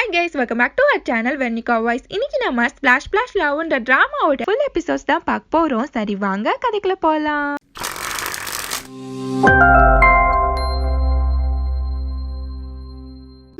Hi guys, welcome back to our channel Veronica Voice. இன்னைக்கு நம்ம Splash Splash Loveன்ற டிராமாவோட full episodes தான் பார்க்க போறோம். சரி வாங்க கதைக்குள்ள போலாம்.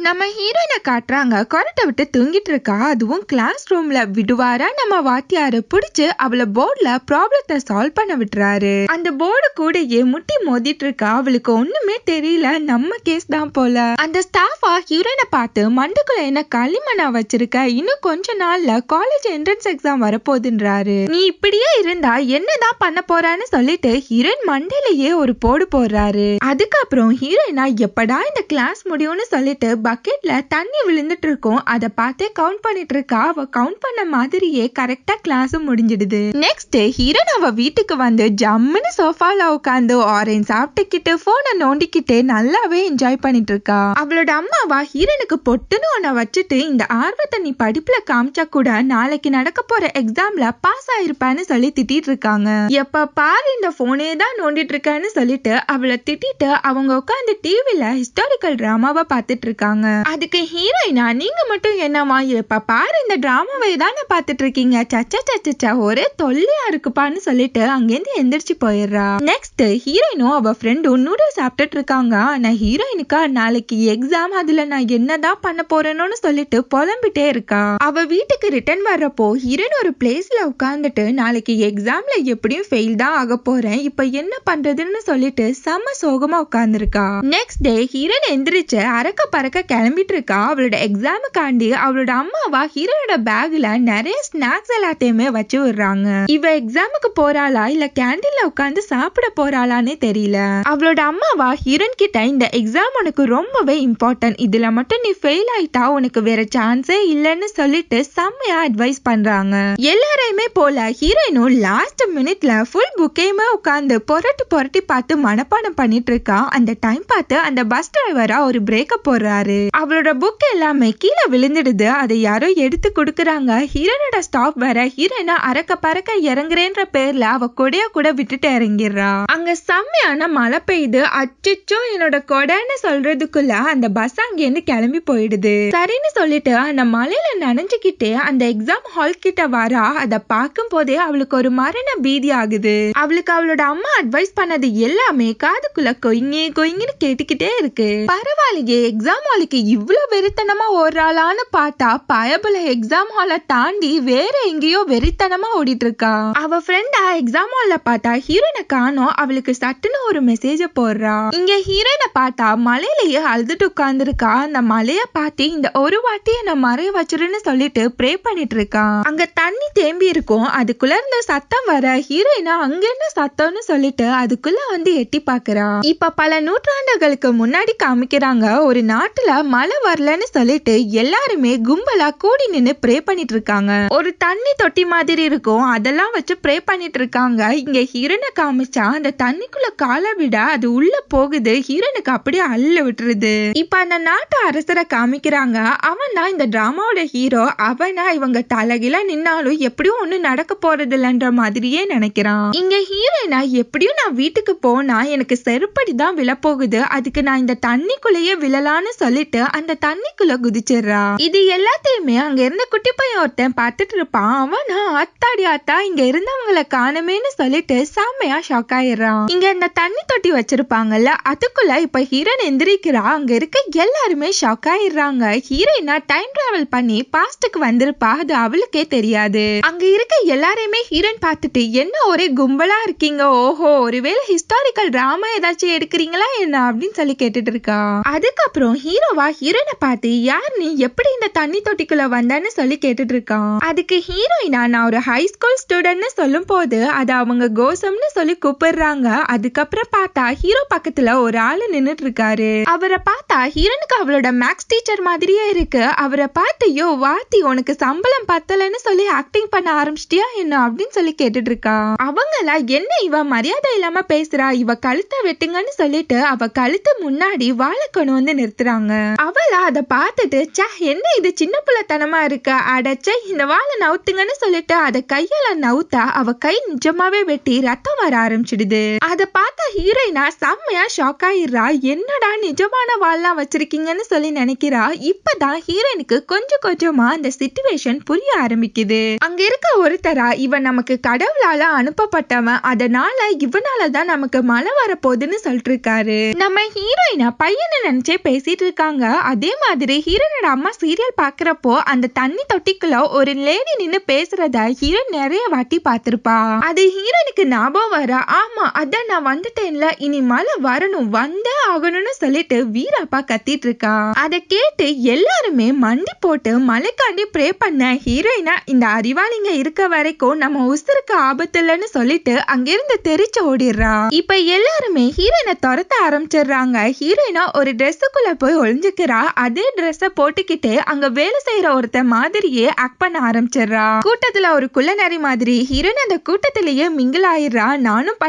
நம்ம ஹீரோயினை காட்டுறாங்க. கொரட்டை விட்டு தூங்கிட்டு இருக்கா. அதுவும் கிளாஸ் ரூம்ல விடுவாரா நம்ம வாத்தியாரு பிடிச்சு அவளை போர்ட்ல ப்ராப்ளத்தை சால்வ் பண்ண விட்டுறாரு. அந்த போர்டு கூடயே முட்டி மோதிட்டு இருக்கா. அவளுக்கு ஒண்ணுமே தெரியல, நம்ம கேஸ் தான் போல. அந்த ஸ்டாஃபா ஹீரோயினை பார்த்து மண்டுக்குள்ள என்ன களிமண்ணா வச்சிருக்க, இன்னும் கொஞ்ச நாள்ல காலேஜ் என்ட்ரன்ஸ் எக்ஸாம் வரப்போகுதுன்றாரு. நீ இப்படியே இருந்தா என்னதான் பண்ண போறான்னு சொல்லிட்டு ஹீரோயின் மண்டையிலேயே ஒரு போடு போடுறாரு. அதுக்கப்புறம் ஹீரோயினா எப்படா இந்த கிளாஸ் முடியும்னு சொல்லிட்டு பக்கெட்ல தண்ணி விழுந்துட்டு இருக்கும். அதை பார்த்தே கவுண்ட் பண்ணிட்டு இருக்கா. அவ கவுண்ட் பண்ண மாதிரியே கரெக்டா கிளாஸ் முடிஞ்சிடுது. நெக்ஸ்ட் ஹீரோயின் அவ வீட்டுக்கு வந்து ஜம்முன்னு சோஃபால உட்காந்து ஆரஞ்சு சாப்பிட்டுக்கிட்டு போனை நோண்டிக்கிட்டு நல்லாவே என்ஜாய் பண்ணிட்டு இருக்கா. அவளோட அம்மாவா ஹீரோனுக்கு பொட்டுன்னு ஒன்ன வச்சுட்டு இந்த ஆர்வத்தை நீ படிப்புல காமிச்சா கூட நாளைக்கு நடக்க போற எக்ஸாம்ல பாஸ் ஆயிருப்பான்னு சொல்லி திட்டிட்டு இருக்காங்க. எப்ப பாரு இந்த போனே தான் நோண்டிட்டு இருக்கான்னு சொல்லிட்டு அவளை திட்டிட்டு அவங்க உட்காந்து டிவில ஹிஸ்டாரிக்கல் டிராமாவை பார்த்துட்டு இருக்காங்க. அதுக்கு ஹீரோயினா நீங்க மட்டும் என்னமா எப்ப பாரு இந்த டிராமாவை தானே பார்த்துட்டு இருக்கீங்க, சச்சா சச்சா ஒரே தொல்லையா இருக்குப்பான்னு சொல்லிட்டு அங்கேருந்து எந்திரிச்சு போயிடுறா. நெக்ஸ்ட் ஹீரோயினும் அவ ஃப்ரெண்டும் நூடுல்ஸ் சாப்பிட்டுட்டு இருக்காங்க. ஆனா ஹீரோயினுக்கா நாளைக்கு எக்ஸாம், அதுல நான் என்னதான் பண்ண போறேன்னு சொல்லிட்டு புலம்பிட்டே இருக்கா. அவ வீட்டுக்கு ரிட்டர்ன் வர்றப்போ ஹீரோயின் ஒரு பிளேஸ்ல உட்கார்ந்துட்டு நாளைக்கு எக்ஸாம்ல எப்படியும் ஃபெயில் தான் ஆக போறேன், இப்ப என்ன பண்றதுன்னு சொல்லிட்டு செம்ம சோகமா உட்கார்ந்துருக்கா. நெக்ஸ்ட் டே ஹீரோயின் எந்திரிச்சு அரக்க பறக்க கிளம்பிட்டு இருக்கா. அவளோட எக்ஸாமுக்காண்டி அவளோட அம்மாவா ஹீரோனோட பேக்ல நிறைய ஸ்நாக்ஸ் எல்லாத்தையுமே வச்சு விடுறாங்க. இவ எக்ஸாமுக்கு போறாளா இல்ல கேண்டீன்ல உட்காந்து சாப்பிட போறாளான்னு தெரியல. அவளோட அம்மாவா ஹீரோன் கிட்ட இந்த எக்ஸாம் உனக்கு ரொம்பவே இம்பார்ட்டன்ட், இதுல மட்டும் நீ ஃபெயில் ஆயிட்டா உனக்கு வேற சான்ஸே இல்லைன்னு சொல்லிட்டு செம்மையா அட்வைஸ் பண்றாங்க. எல்லாரையுமே போல ஹீரோயினும் லாஸ்ட் மினிட்ல ஃபுல் புக்கையுமே உட்காந்து புரட்டி பார்த்து மனப்பாடம் பண்ணிட்டு இருக்கா. அந்த டைம் பார்த்து அந்த பஸ் டிரைவரா ஒரு பிரேக்க போடுறாரு. அவளோட புக் எல்லாமே கீழே விழுந்துடுது. அதை யாரோ எடுத்து கொடுக்கறாங்க. ஹீரோனோட ஸ்டாப் வேற ஹீரோயினா அரக்க பறக்க இறங்குறேன்ற பேர்ல அவ கொடையா கூட விட்டுட்டு இறங்கிடுறா. அங்க செம்மையான மழை பெய்யுது. அச்சோ என்னோட கொடைன்னு சொல்றதுக்குள்ள அந்த பஸ் அங்கேருந்து கிளம்பி போயிடுது. சரின்னு சொல்லிட்டு அந்த மலையில நனைஞ்சுக்கிட்டே அந்த எக்ஸாம் ஹால் கிட்ட வரா. அதை பார்க்கும் போதே அவளுக்கு ஒரு மரண பீதி ஆகுது. அவளுக்கு அவளோட அம்மா அட்வைஸ் பண்ணது எல்லாமே காதுக்குள்ள கொயின்னு கேட்டுக்கிட்டே இருக்கு. பரவாயில்லையே எக்ஸாம் ஹாலுக்கு இவ்வளவு வெறித்தனமா ஓடுறாளான்னு பார்த்தா பயபல எக்ஸாம் ஹாலை தாண்டி வேற எங்கேயோ வெறித்தனமா ஓடிட்டு இருக்கா. அவ ஃப்ரெண்டா எக்ஸாம் ஹால்ல பார்த்தா ஹீரோயினை காணோம். அவளுக்கு சட்டுன்னு ஒரு மெசேஜ போடுறா. இங்க ஹீரோயினை பார்த்தா மலையிலேயே அழுதுட்டு உட்கார்ந்து இருக்கா. அந்த மலைய பார்த்து இந்த ஒரு வாட்டி என்ன மறைய வச்சிருன்னு சொல்லிட்டு ப்ரே பண்ணிட்டு இருக்கா. அங்க தண்ணி தேம்பி இருக்கும். அதுக்குள்ள இருந்த சத்தம் வர ஹீரோயினா அங்க என்ன சத்தம்னு சொல்லிட்டு அதுக்குள்ள வந்து எட்டி பாக்குறா. இப்ப பல நூற்றாண்டுகளுக்கு முன்னாடி காமிக்கிறாங்க. ஒரு நாட்டுல மழை வரலன்னு சொல்லிட்டு எல்லாருமே கும்பலா கூடி நின்னு ப்ரே பண்ணிட்டு இருக்காங்க. ஒரு தண்ணி தொட்டி மாதிரி இருக்கும், அதெல்லாம் வச்சு ப்ரே பண்ணிட்டு இருக்காங்க. இங்க ஹீரோனை காமிச்சா அந்த தண்ணிக்குள்ள காலை விட அது உள்ள போகுது. ஹீரோனுக்கு அப்படியே அள்ள விட்டுருது. இப்ப அந்த நாட்டு அரசரை காமிக்கிறாங்க. அவனா இந்த டிராமாவோட ஹீரோ. அவனா இவங்க தலைகில நின்னாலும் எப்படியும் ஒண்ணு நடக்க போறது இல்லைன்ற மாதிரியே நினைக்கிறான். இங்க ஹீரோயினா எப்படியும் நான் வீட்டுக்கு போனா எனக்கு செருப்படி தான் விழப்போகுது, அதுக்கு நான் இந்த தண்ணிக்குள்ளேயே விழலான்னு சொல்லிட்டு அந்த தண்ணிக்குள்ள குதிச்சிடுறா. இது எல்லாத்தையுமே அங்க இருந்த குட்டி பையன் ஒருத்தன் பார்த்துட்டு இருப்பான். அவனா அத்தாடி ஆத்தா இங்க இருந்தவங்களை காணுமேன்னு சொல்லிட்டு செம்மையா ஷாக் ஆயிடுறான். இங்க இந்த தண்ணி தொட்டி வச்சிருப்பாங்கல்ல, அதுக்குள்ள இப்ப ஹீரோயின் எந்திரிக்கிறா. அங்க இருக்க எல்லாருமே ஷாக் ஆயிடுறாங்க. ஹீரோயினா டைம் டிராவல் பண்ணி பாஸ்டுக்கு வந்திருப்பா, அது அவளுக்கே தெரியாது. அங்க இருக்க எல்லாரையுமே ஹீரோயின் பார்த்துட்டு என்ன ஒரே கும்பலா இருக்கீங்க, ஓஹோ ஒருவேளை ஹிஸ்டாரிக்கல் டிராமா ஏதாச்சும் எடுக்கிறீங்களா என்ன அப்படின்னு சொல்லி கேட்டுட்டு இருக்கா. அதுக்கப்புறம் ஹீரோவா ஹீரோயினை பார்த்து யார் நீ, எப்படி இந்த தண்ணி தொட்டிக்குள்ள வந்தான்னு சொல்லி கேட்டுட்டு இருக்கான். அதுக்கு ஹீரோயினா நான் ஒரு ஹை ஸ்கூல் ஸ்டூடெண்ட்னு சொல்லும் போது அது அவங்க கோசம்னு சொல்லி கூப்பிடுறாங்க. அதுக்கப்புறம் பார்த்தா ஹீரோ பக்கத்துல ஒரு ஆளு நின்னுட்டு இருக்காரு. அவரை பார்த்தா ஹீரோனுக்கு அவளோட மேக்ஸ் டீச்சர் மாதிரியே இருக்கு. அவரை பார்த்து யோ வாத்தி உனக்கு சம்பளம் பத்தலன்னு சொல்லி ஆக்டிங் பண்ண ஆரம்பிச்சிட்டியா என்ன அப்படின்னு சொல்லி கேட்டுட்டு இருக்கா. அவங்களா என்ன இவ மரியாதை இல்லாம பேசுறா, இவ கழுத்தை வெட்டுங்கன்னு சொல்லிட்டு அவ கழுத்து முன்னாடி வாழை கொண்டு வந்து நிறுத்துறாங்க. அவளா அதை பார்த்துட்டு என்ன இது சின்ன பிள்ளைத்தனமா இருக்க, அடைச்ச இந்த வாழை நவுத்துங்கன்னு சொல்லிட்டு அதை கையால நவுத்தா அவ கை நிஜமாவே வெட்டி ரத்தம் வர ஆரம்பிச்சிடுது. அதை பார்த்தா ஹீரோயினா செம்மையா ஷாக் ஆயிடுறா. என்னடா நிஜமான வாள்லாம் வச்சிருக்கீங்கன்னு சொல்லி நினைக்கிறா. இப்பதான் ஹீரோயினுக்கு கொஞ்சம் கொஞ்சமா அந்த சிச்சுவேஷன் புரிய ஆரம்பிக்குது. அங்க இருக்க ஒருத்தரா இவன் நமக்கு கடவுளால அனுப்பப்பட்டவன், அதனால இவனாலதான் நமக்கு மழை வரப்போகுதுன்னு சொல்லிட்டு இருக்காரு. நம்ம ஹீரோயினா பையனை நினைச்சே பேசிட்டு இருக்காங்க. அதே மாதிரி ஹீரோனோட அம்மா சீரியல் பாக்குறப்போ அந்த தண்ணி தொட்டிக்குள்ள ஒரு லேடி நின்னு பேசுறத ஹீரோயின் நிறைய வாட்டி பார்த்திருப்பா. அது ஹீரோனுக்கு ஞாபகம் வர, ஆமா அதான் நான் வந்துட்டேன்ல, இனி மழை வரணும், வந்தே ஆகணும்னு சொல்லிட்டு வீராப்பா கத்திட்டு இருக்கா. அதை கேட்டு எல்லாருமே மண்டி போட்டு மழைக்காண்டி ப்ரே பண்ண ஹீரோயினா இந்த அறிவாளிங்க இருக்க வரைக்கும் நம்ம உசுருக்கு ஆபத்து இல்லைன்னு சொல்லிட்டு அங்கிருந்து தெரிச்சு ஓடிடுறா. இப்ப எல்லாருமே ஹீரோயினை துரத்த ஆரம்பிச்சிடுறாங்க. ஹீரோயினா ஒரு ட்ரெஸ்ஸுக்குள்ள போய் ஒளிஞ்சுக்கிறா. அதே ட்ரெஸ்ஸ போட்டுக்கிட்டு அங்க வேலை செய்யற ஒருத்த மாதிரியே ஆக்ட் பண்ண ஆரம்பிச்சிடுறா. கூட்டத்துல ஒரு குள்ளநரி மாதிரி ஹீரோயின் அந்த கூட்டத்திலேயே மிங்கிள் ஆயிடுறா. நானும்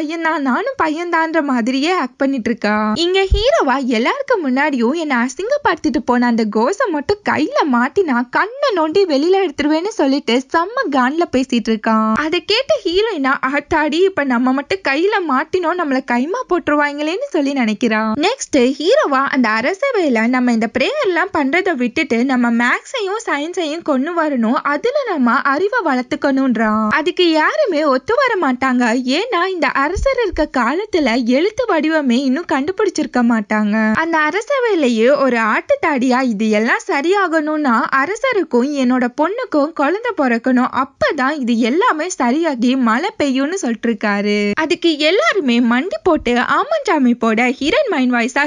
பையன்தான்ற மாதிரியே ஆக்ட் பண்ணிட்டு இருக்கா. இங்க ஹீரோவா எல்லாருக்கும் முன்னாடியும் என்ன அசிங்கப்படுத்திட்டு போன அந்த கோசை மட்டும் கையில மாட்டினா கண்ணை நோண்டி வெளியில எடுத்துருவேன்னு சொல்லிட்டு செம்ம கான்ல பேசிட்டு இருக்கான். அதை கேட்ட ஹீரோயினா அட்டாடி இப்ப நம்ம மட்டும் கையில மாட்டினோம், நம்மள கைமா போட்டுருவாங்களேன்னு சொல்லி நினைக்கிறா. நெக்ஸ்ட் ஹீரோவா அந்த அரசவையில நம்ம இந்த பிரேயர் எல்லாம் பண்றதை விட்டுட்டு நம்ம மேக்ஸையும் சயின்ஸையும் கொண்டு வரணும், அதுல நம்ம அறிவை வளர்த்துக்கணும்ன்றான். அதுக்கு யாருமே ஒத்து வர மாட்டாங்க. ஏன்னா இந்த அரசர் இருக்க காலத்துல எழுத்து வடிவமே இன்னும் கண்டுபிடிச்சிருக்க மாட்டாங்க. அந்த அரசவையிலேயே ஒரு ஆட்டுத்தாடியா இது எல்லாம் சரியாகணும்னா அரசருக்கும் என்னோட பொண்ணுக்கும் குழந்தை பிறக்கணும், அப்பதான் இது எல்லாமே சரியாகி மழை பெய்யும்னு சொல்லிட்டு இருக்காரு. அதுக்கு எல்லாருமே மண்டி போட்டு ஆமஞ்சாமி போட ஹீரோயின் மைண்ட் வாய்ஸா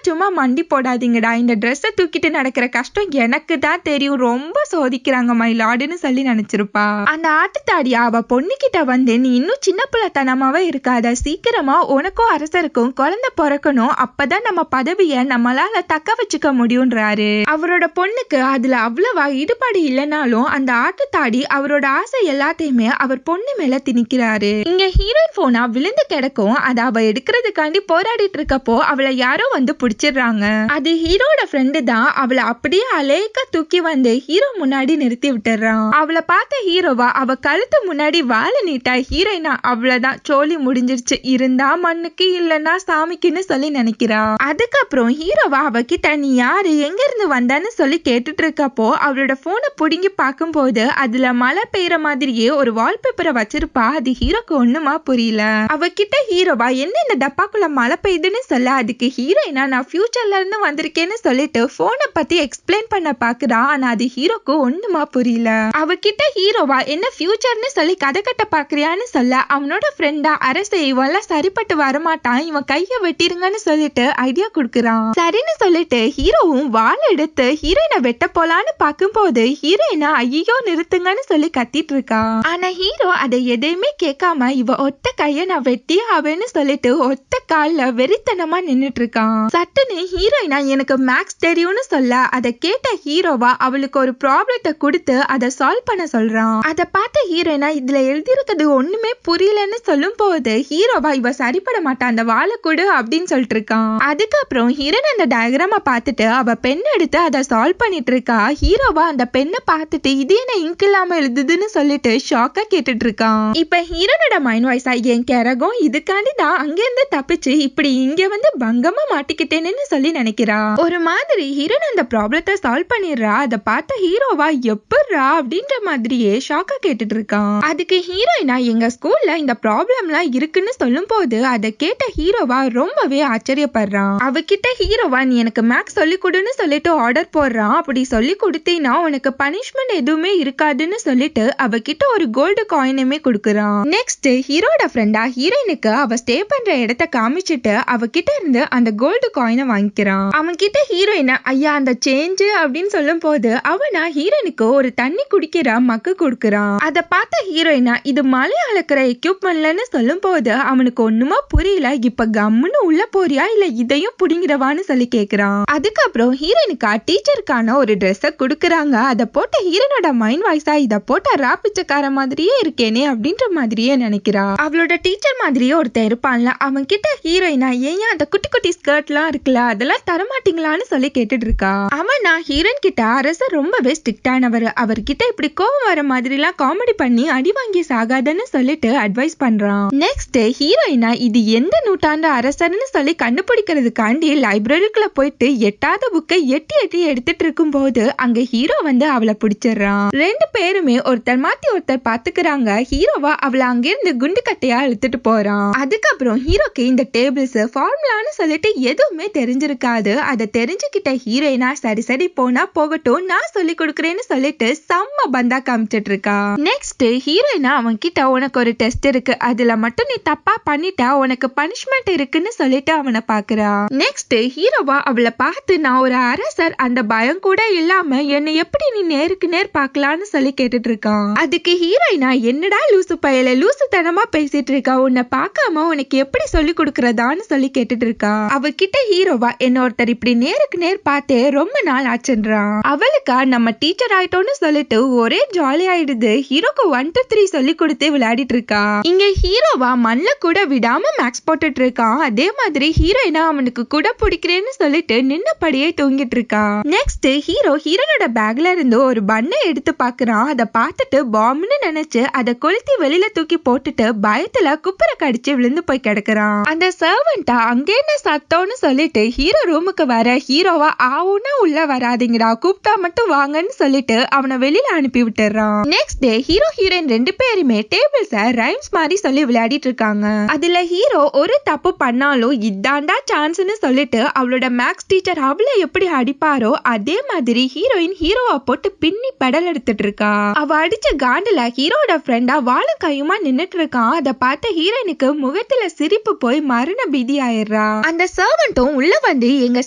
சும்மா மண்டி போடாதீங்கடா, இந்த ட்ரெஸ்ஸை தூக்கிட்டு நடக்கிற கஷ்டம் எனக்கு தான் தெரியும், ரொம்ப சோதிக்கிறாங்க மை லார்டுன்னு சொல்லி நினைச்சிருப்பா. அந்த ஆட்டுத்தாடியா அவ பொண்ணுகிட்ட வந்து நீ இன்னும் சின்ன பிள்ளைத்தனமாவே இருக்காத, சீக்கிரமா உனக்கும் அரசருக்கும் குழந்தை பிறக்கணும், அப்பதான் நம்ம பதவியை நம்மளால தக்க வச்சுக்க முடியும்ன்றாரு. அவரோட பொண்ணுக்கு அதுல அவ்வளவா ஈடுபாடு இல்லைனாலும் அந்த ஆட்டுத்தாடி அவரோட ஆசை எல்லாத்தையுமே அவர் பொண்ணு மேல திணிக்கிறாரு. இங்க ஹீரோயின் போனா விழுந்து கிடக்கும். அதை அவ எடுக்கிறதுக்காண்டி போராடிட்டு இருக்கப்போ அவளை யாரோ வந்து பிடிச்சிடுறாங்க. அது ஹீரோட ஃப்ரெண்டு தான். அவளை அப்படியே அலேக்கா தூக்கி வந்து ஹீரோ முன்னாடி நிறுத்தி விட்டுறான். அவளை பார்த்த ஹீரோவா அவ கழுத்து முன்னாடி வாழை நீட்டா ஹீரோயினா அவ்வளவுதான் சோலி முடிஞ்சிருச்சு, இருந்தா மண்ணுக்கு இல்லன்னா சாமிக்குன்னு சொல்லி நினைக்கிறா. அதுக்கப்புறம் ஹீரோவா அவகிட்ட நீ யாரு எங்க இருந்து வந்தான்னு சொல்லி கேட்டுட்டு இருக்கப்போ அவளோட போனை புடுங்கி பார்க்கும்போது அதுல மழை பெய்யற மாதிரியே ஒரு வால்பேப்பரை வச்சிருப்பா. அது ஹீரோக்கு ஒண்ணுமா புரியல. அவகிட்ட ஹீரோவா என்ன இந்த டப்பாக்குள்ள மழை பெய்யுதுன்னு சொல்ல அதுக்கு ஹீரோயினா நான் ஃபியூச்சர்ல இருந்து வந்திருக்கேன்னு சொல்லிட்டு போனை பத்தி எக்ஸ்பிளைன் பண்ண பாக்குறா. ஆனா அது ஹீரோக்கு ஒண்ணுமா புரியல. அவகிட்ட ஹீரோவா என்ன ஃபியூச்சர்னு சொல்லி கதை கட்ட பாக்குறியான்னு சொல்ல அவனோட ஃப்ரெண்டா அரசு இவெல்லாம் சரிப்பட்டு வரமாட்டான், இவன் கைய வெட்டிருங்கன்னு சொல்லிட்டு ஐடியா கொடுக்குறான். சரின்னு சொல்லிட்டு ஹீரோவும் வாள் எடுத்து ஹீரோயினை வெட்ட போலான்னு பார்க்கும்போது ஹீரோயினா ஐயோ நிறுத்துங்கன்னு சொல்லி கத்திட்டு இருக்கா. ஆனா ஹீரோ அதை எதையுமே கேட்காம இவ ஒத்த கைய நான் வெட்டி அவன்னு சொல்லிட்டு ஒத்த கால்ல வெறித்தனமா நின்னுட்டு இருக்கான். சட்டுன்னு ஹீரோயினா எனக்கு மேக்ஸ் தெரியும்னு சொல்ல அதை கேட்ட ஹீரோவா அவளுக்கு ஒரு ப்ராப்ளத்தை கொடுத்து அதை சால்வ் பண்ண சொல்றான். அதை பார்த்த ஹீரோயினா இதுல எழுதிருக்கிறது ஒண்ணுமே புரியலன்னு சொல்லும் போது ஹீரோவா இவ சரிப்பட மாட்டான், அந்த வாழை கொடு அப்படின்னு சொல்லிட்டு இருக்கான். அதுக்கப்புறம் ஹீரோயின் அந்த டயக்ராம பார்த்துட்டு அவ பென் எடுத்து அதை சால்வ் பண்ணிட்டு இருக்கா. ஹீரோவா அந்த பெண்ணை பார்த்துட்டு இது என்ன இங்க் இல்லாம எழுதுதுன்னு சொல்லிட்டு ஷாக்கா கேட்டுட்டு இருக்கான். இப்ப ஹீரோனோட மைண்ட் வாய்ஸா என் கரகம் இதுக்காண்டி தான் அங்கிருந்து தப்பிச்சு இப்படி இங்க வந்து பங்கமா மாட்டிக்கிட்டேன்னு சொல்லி நினைக்கிறா. ஒரு மாதிரி ஹீரோன் அந்த ப்ராப்ளத்தை சால்வ் பண்ணிடுறா. அதை பார்த்த ஹீரோவா எப்பட்றா அப்படின்ற மாதிரியே ஷாக்கா கேட்டுட்டு இருக்கான். அதுக்கு ஹீரோயினா எங்க ஸ்கூல்ல இந்த ப்ராப்ளம்லாம் இருக்குன்னு சொல்லும் போது அதை கேட்ட ஹீரோவா ரொம்பவே ஆச்சரியப்படுறான். அவகிட்ட ஹீரோவா நீ எனக்கு மேக்ஸ் சொல்லி கொடுன்னு சொல்லிட்டு ஆர்டர் போடுறான். அப்படி சொல்லி கொடுத்தீங்கன்னா உனக்கு பனிஷ்மெண்ட் எதுவுமே இருக்காதுன்னு சொல்லிட்டு அவகிட்ட ஒரு கோல்டு காயினுமே கொடுக்குறான். நெக்ஸ்ட் ஹீரோட ஃப்ரெண்டா ஹீரோயினுக்கு அவ ஸ்டே பண்ற இடத்த காமிச்சிட்டு அவகிட்ட இருந்து அந்த கோல்டு காயினை வாங்கிக்கிறான். அவன் கிட்ட ஹீரோயினா ஐயா அந்த சேஞ்சு அப்படின்னு சொல்லும் போது அவனா ஹீரோயினுக்கு ஒரு தண்ணி குடிக்கிற மக்கு கொடுக்குறான். அதை பார்த்த ஹீரோயினா இது மலை அளக்கிற எக்யூப்மெண்ட்லன்னு சொல்லும் போது அவனுக்கு ஒண்ணுமா புரியல. இப்ப கம்முன்னு உள்ள போறியா இல்ல இதையும் புடிங்கிடவான்னு சொல்லி கேக்குறான். அதுக்கப்புறம் ஹீரோயினுக்கா டீச்சருக்கான ஒரு ட்ரெஸ்ஸ குடுக்குறாங்க. அதை போட்ட ஹீரோனோட மைண்ட் வாய்ஸா இதை போட்ட ராப்பிச்சக்கார மாதிரியே இருக்கேனே அப்படின்ற மாதிரியே நினைக்கிறா. அவளோட டீச்சர் மாதிரியே ஒருத்தன் இருப்பான்ல அவன் கிட்ட ஹீரோயினா ஏன் அந்த குட்டி குட்டி ஸ்கர்ட் எல்லாம் இருக்குல்ல அதெல்லாம் தரமாட்டீங்களா பாத்தீங்களான்னு சொல்லி கேட்டுட்டு இருக்கா. அவன் நான் ஹீரோயின் கிட்ட அரசர் ரொம்பவே ஸ்ட்ரிக்டானவர், அவர்கிட்ட இப்படி கோவம் வர மாதிரி எல்லாம் காமெடி பண்ணி அடி வாங்கி சாகாதன்னு சொல்லிட்டு அட்வைஸ் பண்றான். நெக்ஸ்ட் ஹீரோயினா இது எந்த நூற்றாண்டு அரசர்னு சொல்லி கண்டுபிடிக்கிறதுக்காண்டி லைப்ரரிக்குள்ள போயிட்டு எட்டாவது புக்கை எட்டி எட்டி எடுத்துட்டு இருக்கும் போது அங்க ஹீரோ வந்து அவளை பிடிச்சிடறான். ரெண்டு பேருமே ஒருத்தர் மாத்தி ஒருத்தர் பாத்துக்கிறாங்க. ஹீரோவா அவளை அங்கிருந்து குண்டு கட்டையா இழுத்துட்டு போறான். அதுக்கப்புறம் ஹீரோக்கு இந்த டேபிள்ஸ் ஃபார்முலான்னு சொல்லிட்டு எதுவுமே தெரிஞ்சிருக்காது. அதை தெரிஞ்சுக்கிட்ட ஹீரோயினா சரி சரி போனா போகட்டும், நான் சொல்லி கொடுக்குறேன்னு சொல்லிட்டு செம்ம பந்தா காமிச்சிட்டு இருக்கா. நெக்ஸ்ட் ஹீரோயினா அவன் கிட்ட உனக்கு ஒரு டெஸ்ட் இருக்கு, அதுல மட்டும் நீ தப்பா பண்ணிட்டா உனக்கு பனிஷ்மெண்ட் இருக்குன்னு சொல்லிட்டு அவனை பாக்குறா. நெக்ஸ்ட் ஹீரோவா அவளை பார்த்து நான் ஒரு அரசர், அந்த பயம் கூட இல்லாம என்னை எப்படி நீ நேருக்கு நேர் பார்க்கலான்னு சொல்லி கேட்டுட்டு இருக்கான். அதுக்கு ஹீரோயினா என்னடா லூசு பயல லூசு தனமா பேசிட்டு இருக்கா, உன்னை பார்க்காம உனக்கு எப்படி சொல்லி கொடுக்கறதான்னு சொல்லி கேட்டுட்டு இருக்கா. அவகிட்ட ஹீரோவா என்ன ஒருத்தர் இப்படி நேருக்கு நேர் பார்த்தே ரொம்ப நாள் ஆச்சுன்றான். அவளுக்கா நம்ம டீச்சர் ஆயிட்டோம்னு சொல்லிட்டு ஒரே ஜாலி ஆயிடுது. ஹீரோக்கு 1 to 3 சொல்லி கொடுத்து விளையாடிட்டு இருக்கா. இங்க ஹீரோவா மண்ல கூட விடாம மேக்ஸ் போட்டுட்டு இருக்கான். அதே மாதிரி ஹீரோயினா அவனுக்கு கூட பிடிக்கிறேன்னு சொல்லிட்டு நின்னபடியே தூங்கிட்டு இருக்கா. நெக்ஸ்ட் ஹீரோனோட பேக்ல இருந்து ஒரு பண்ணை எடுத்து பாக்குறான். அதை பார்த்துட்டு பாம்புன்னு நினைச்சு அதை கொளுத்தி வெளியில தூக்கி போட்டுட்டு பயத்துல குப்புற கடிச்சு விழுந்து போய் கிடக்குறான். அந்த சர்வெண்டா அங்க என்ன சத்தம்னு சொல்லிட்டு ஹீரோ ரூமுக்கு வர ஹீரோவா ஆவுன்னா உள்ள வராதீங்கடா, கூப்பிட்டா மட்டும் வாங்கன்னு சொல்லிட்டு அவனை வெளியில அனுப்பி விட்டுறான். நெக்ஸ்ட் டே ஹீரோ ஹீரோயின் ரெண்டு பேருமே டேபிள்ஸ ரைம்ஸ் மாதிரி சொல்லி விளையாடிட்டு இருக்காங்க. அதுல ஹீரோ ஒரு தப்பு பண்ணாலும் இதாண்டா சான்ஸ்னு சொல்லிட்டு அவளோட மேக்ஸ் டீச்சர் அவளை எப்படி அடிப்பாரோ அதே மாதிரி ஹீரோயின் ஹீரோவை போட்டு பின்னி பெடல் எடுத்துட்டு இருக்கா. அவ அடிச்ச காண்டுல ஹீரோட ஃப்ரெண்டா வாழும் கையுமா நின்னுட்டு இருக்கான். அதை பார்த்த ஹீரோயினுக்கு முகத்துல சிரிப்பு போய் மரண பீதி ஆயிடுறா. அந்த சர்வெண்ட்டும் உள்ள வந்து எங்க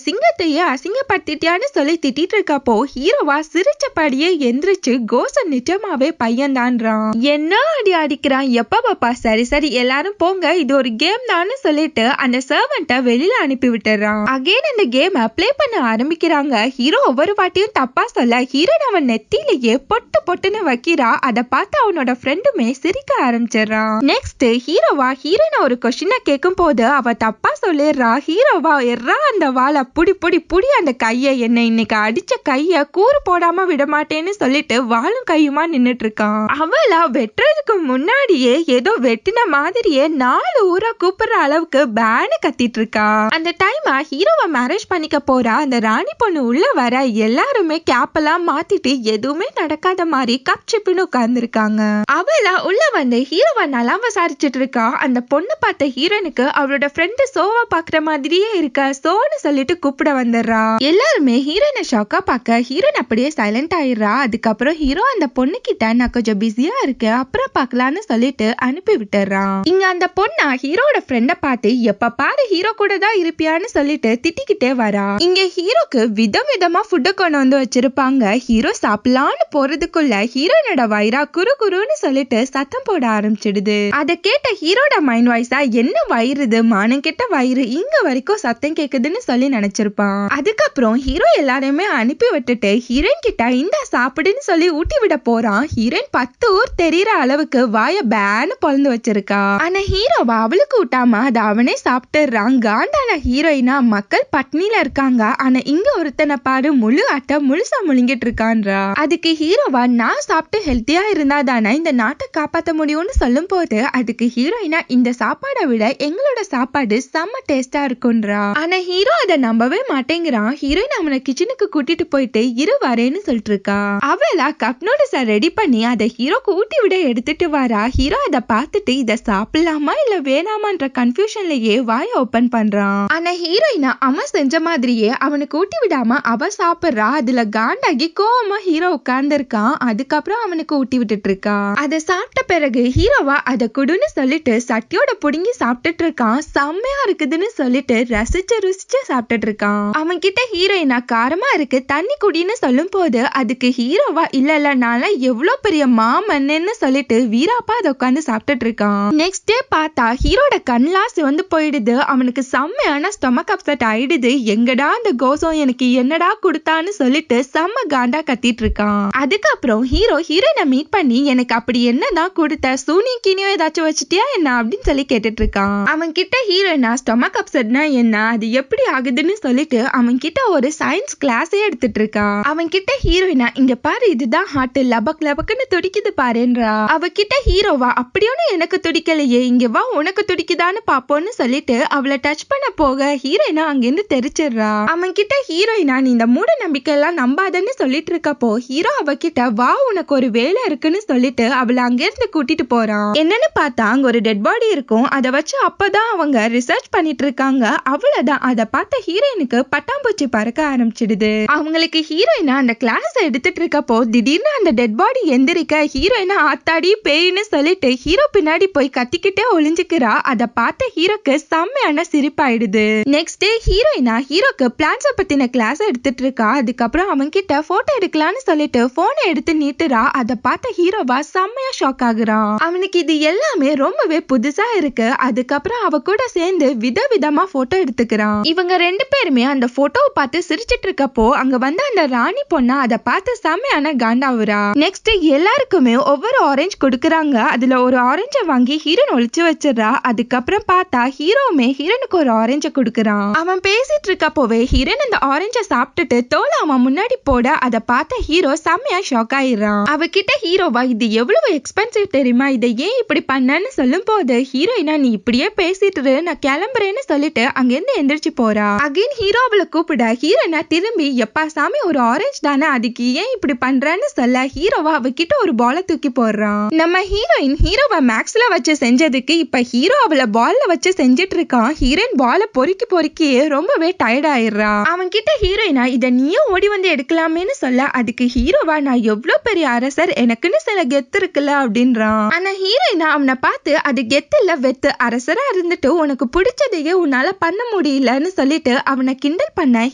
சிங்கத்தையே அசிங்கப்படுத்திட்டியான்னு சொல்லி திட்டிட்டு இருக்கப்போ ஹீரோவா சிரிச்சபடியே எந்திரிச்சு கோசன் நிஜமாவே பையன்தான்றான். என்ன அடி அடிக்கிறான் எப்ப பாப்பா, சரி சரி எல்லாரும் போங்க இது ஒரு கேம் தான் சொல்லிட்டு அந்த சர்வெண்ட்டை வெளியில அனுப்பி விட்டுறான். அகைன் அந்த கேம் ப்ளே பண்ண ஆரம்பிக்கிறாங்க. ஹீரோ ஒவ்வொரு வாட்டியும் தப்பா சொல்ல ஹீரோயின் அவன் நெத்திலேயே பொட்டு பொட்டுன்னு வைக்கிறா. அதை பார்த்து அவனோட ஃப்ரெண்டுமே சிரிக்க ஆரம்பிச்சிடறான். நெக்ஸ்ட் ஹீரோவா ஹீரோயின் ஒரு கொஸ்டினை கேட்கும் போது அவ தப்பா சொல்லிடுறா. ஹீரோவா எறா அந்த வாளை புடி புடி புடி அந்த கைய, என்ன இன்னைக்கு அடிச்ச கைய கூறு போடாம விட மாட்டேன்னு சொல்லிட்டு வாழும் கையுமா நின்னுட்டு இருக்கான். அவளா வெட்டுறதுக்கு முன்னாடியே ஏதோ வெட்டின மாதிரியே 4 ஊரை கூப்பிடுற அளவுக்கு பேனு கத்திட்டு இருக்கா. அந்த டைம் ஹீரோவை மேரேஜ் பண்ணிக்க போறா அந்த ராணி பொண்ணு உள்ள வர எல்லாருமே கேப் எல்லாம் மாத்திட்டு எதுவுமே நடக்காத மாதிரி கப் சிப்புன்னு உட்கார்ந்து இருக்காங்க. அவளா உள்ள வந்து ஹீரோவை நல்லா விசாரிச்சுட்டு இருக்கா. அந்த பொண்ணு பார்த்த ஹீரோனுக்கு அவளோட ஃப்ரெண்டு சோவா பாக்குற மாதிரியே இருக்க, சோன்னு சொல்லிட்டு கூப்பிட வந்துடுறா. எல்லாருமே ஹீரோயினை ஷாக்கா பார்க்க ஹீரோயின் அப்படியே சைலண்ட் ஆயிடுறா. அதுக்கப்புறம் ஹீரோ அந்த பொண்ணு கிட்ட நான் கொஞ்சம் பிஸியா இருக்கேன் அப்புறம் பார்க்கலான்னு சொல்லிட்டு அனுப்பி விட்டுறான். இங்க அந்த பொண்ணா ஹீரோட ஃப்ரெண்ட பார்த்து எப்ப பாரு ஹீரோ கூட தான் இருப்பியான்னு சொல்லிட்டு திட்டிக்கிட்டே வரா. இங்க ஹீரோக்கு விதம் விதமா ஃபுட்டை கொண்டு வந்து வச்சிருப்பாங்க. ஹீரோ சாப்பிடலான்னு போறதுக்குள்ள ஹீரோனோட வயிறா குரு குருன்னு சொல்லிட்டு சத்தம் போட ஆரம்பிச்சிடுது. அதை கேட்ட ஹீரோட மைண்ட் வாய்ஸா என்ன வயிறுது மானம் கெட்ட வயிறு இங்க வரைக்கும் சத்தம் கேக்குதுன்னு சொல்லி நினைச்சிருப்பான். அதுக்கப்புறம் ஹீரோ எல்லாரையுமே அனுப்பி விட்டுட்டு ஹீரோயின் கிட்ட இந்த சாப்பிடுன்னு சொல்லி ஊட்டி விட போறான். ஹீரோயின் 10 ஊர் தெரியற அளவுக்கு வாய பேன்னு பொழந்து வச்சிருக்கா. ஆனா ஹீரோவா அவளுக்கு விட்டாம அதை அவனே சாப்பிட்டுறான். காண்டான ஹீரோயினா மக்கள் பட்னியில இருக்காங்க, ஆனா இங்க ஒருத்தனை பாரு முழு அட்டை முழுசா முழுங்கிட்டு இருக்கான்றா. அதுக்கு ஹீரோவா நான் சாப்பிட்டு ஹெல்த்தியா இருந்தா தானே இந்த நாட்டை காப்பாத்த முடியும்னு சொல்லும் போது அதுக்கு ஹீரோயினா இந்த சாப்பாடை விட எங்களோட சாப்பாடு செம்ம டேஸ்டா இருக்குன்றா. ஆனா ஹீரோ அதை நம்பவே மாட்டேங்கிறான். ஹீரோயின் அவனை கிச்சனுக்கு கூட்டிட்டு போயிட்டு இரு வரேன்னு சொல்லிட்டு இருக்கா. அவளா கப் நூடுல்ஸை ரெடி பண்ணி அதை ஹீரோக்கு ஊட்டி விட எடுத்துட்டு வரா. ஹீரோ அதை பார்த்துட்டு இதை சாப்பிடலாமா இல்ல வேணாமான்ற கன்ஃபியூஷன்லயே வாய ஓபன் பண்றான். ஆனா ஹீரோயினா அவன் செஞ்ச மாதிரியே அவனுக்கு ஊட்டி விடாம அவ சாப்பிடுறா. அதுல காண்டாகி கோவமா ஹீரோ உட்கார்ந்து இருக்கான். அதுக்கப்புறம் அவனுக்கு ஊட்டி விட்டுட்டு இருக்கா. அதை சாப்பிட்ட பிறகு ஹீரோவா அதை குடுன்னு சொல்லிட்டு சட்டியோட புடுங்கி சாப்பிட்டுட்டு இருக்கான். செம்மையா இருக்குதுன்னு சொல்லிட்டு ரசிச்சு ருசிச்சு சாப்பிட்டுட்டு இருக்கான். அவன் கிட்ட ஹீரோயினா காரமா இருக்கு தண்ணி குடின்னு சொல்லும் போது அதுக்கு ஹீரோவா இல்ல இல்ல நான்ல எவ்வளவு பெரிய மாமன்னு சொல்லிட்டு வீராப்பா அதை உட்காந்து சாப்பிட்டுட்டு இருக்கான். நெக்ஸ்ட் டே பார்த்தா ஹீரோட கண்லாம் சிவந்து போயிடுது. அவனுக்கு செம்மையான ஸ்டொமக் அப்செட் ஆயிடுது. எங்கடா அந்த கோசம் எனக்கு என்னடா கொடுத்தான்னு சொல்லிட்டு செம்ம காண்டா கத்திட்டு இருக்கான். அதுக்கப்புறம் ஹீரோயினை மீட் பண்ணி எனக்கு அப்படி என்னதான் கொடுத்த சூனியம் கீனியோ ஏதாச்சும் வச்சுட்டியா என்ன அப்படின்னு சொல்லி கேட்டுட்டு இருக்கான். அவன் கிட்ட ஹீரோயினா ஸ்டொமக் அப்செட்னா என்ன அது எப்படி ஆகுதுன்னு சொல்லி சொல்லிட்டு அவன் கிட்ட ஒரு சயின்ஸ் கிளாஸே எடுத்துட்டு இருக்கா. அவன் கிட்ட ஹீரோயினா இங்க பாரு இதுதான் ஹார்ட் லபக் லபக்குன்னு துடிக்குது பாருன்றா. அவகிட்ட ஹீரோவா அப்படியோன்னு எனக்கு துடிக்கலையே இங்க வா உனக்கு துடிக்குதான்னு பாப்போன்னு சொல்லிட்டு அவளை டச் பண்ண போக ஹீரோயினா அங்கிருந்து தெரிச்சிடுறா. அவன் கிட்ட ஹீரோயினா நீ இந்த மூட நம்பிக்கை எல்லாம் நம்பாதன்னு சொல்லிட்டு இருக்கப்போ ஹீரோ அவகிட்ட வா உனக்கு ஒரு வேலை இருக்குன்னு சொல்லிட்டு அவளை அங்கிருந்து கூட்டிட்டு போறான். என்னன்னு பார்த்தா அங்க ஒரு டெட் பாடி இருக்கும். அதை வச்சு அப்பதான் அவங்க ரிசர்ச் பண்ணிட்டு இருக்காங்க. அவ்வளவுதான் அதை பார்த்த ஹீரோயினுக்கு பட்டாம்பூச்சி பறக்க ஆரம்பிச்சிடுது. அவங்களுக்கு ஹீரோயினா அந்த கிளாஸ் எடுத்துட்டு இருக்கப்போ திடீர்னு அந்த டெட் பாடி எந்திரிக்க ஹீரோயினா ஆத்தாடி பேயின்னு சொல்லிட்டு ஹீரோ பின்னாடி போய் கத்திக்கிட்டே ஒளிஞ்சுக்கிறா. அதை பார்த்த ஹீரோக்கு செம்மையான சிரிப்பாயிடுது. நெக்ஸ்ட் டே ஹீரோயினா ஹீரோக்கு பிளான்ஸ பத்தின கிளாஸ் எடுத்துட்டு இருக்கா. அதுக்கப்புறம் அவன் கிட்ட போட்டோ எடுக்கலாம்னு சொல்லிட்டு போனை எடுத்து நீட்டுறா. அதை பார்த்த ஹீரோவா செம்மையா ஷாக் ஆகுறான். அவனுக்கு இது எல்லாமே ரொம்பவே புதுசா இருக்கு. அதுக்கப்புறம் அவ கூட சேர்ந்து விதவிதமா போட்டோ எடுத்துக்கிறான். இவங்க ரெண்டு பேருமே அந்த போட்டோவை பார்த்து சிரிச்சிட்டு இருக்கப்போ அங்க வந்து அந்த ராணி பொண்ணா அதை பார்த்து செம்மையான காண்டாவுறா. நெக்ஸ்ட் எல்லாருக்குமே ஒவ்வொரு ஆரஞ்சு கொடுக்கறாங்க. அதுல ஒரு ஆரஞ்சை வாங்கி ஹீரோன் ஒளிச்சு வச்சிடறா. அதுக்கப்புறம் பார்த்தா ஹீரோவுமே ஹீரோனுக்கு ஒரு ஆரஞ்சை கொடுக்கறான். அவன் பேசிட்டு இருக்கப்போவே ஹீரோன் அந்த ஆரஞ்சை சாப்பிட்டுட்டு தோலை அவன் முன்னாடி போட அதை பார்த்த ஹீரோ செம்மையா ஷாக் ஆயிடுறான். அவகிட்ட ஹீரோவா இது எவ்வளவு எக்ஸ்பென்சிவ் தெரியுமா இதை ஏன் இப்படி பண்ணன்னு சொல்லும் போது ஹீரோயினா நீ இப்படியே பேசிட்டு நான் கிளம்புறேன்னு சொல்லிட்டு அங்கிருந்து எந்திரிச்சு போறா. அகைன் ஹீரோ அவளை கூப்பிட ஹீரோயினா திரும்பி எப்பா சாமி ஒரு ஆரஞ்சு தானே அதுக்கு ஏன் இப்படி பண்றன்னு சொல்ல ஹீரோவா அவகிட்ட ஒரு பாலை தூக்கி போடுறான். நம்ம ஹீரோயின் ஹீரோவா மேக்ஸ்ல வச்சு செஞ்சதுக்கு இப்ப ஹீரோ அவளை பால்ல வச்சு செஞ்சிட்டு இருக்கான். ஹீரோயின் பாலை பொறுக்கி பொறுக்கியே ரொம்பவே டயர்ட் ஆயிடுறா. அவன் கிட்ட ஹீரோயினா இதை நீயும் ஓடி வந்து எடுக்கலாமேன்னு சொல்ல அதுக்கு ஹீரோவா நான் எவ்வளவு பெரிய அரசர் எனக்குன்னு சில கெத்து இருக்குல்ல அப்படின்றான். ஆனா ஹீரோயினா அவனை பார்த்து அது கெத்து இல்ல வெத்து அரசரா இருந்துட்டு உனக்கு பிடிச்சதையே உன்னால பண்ண முடியலன்னு சொல்லிட்டு அவனை கிண்டல் பண்ண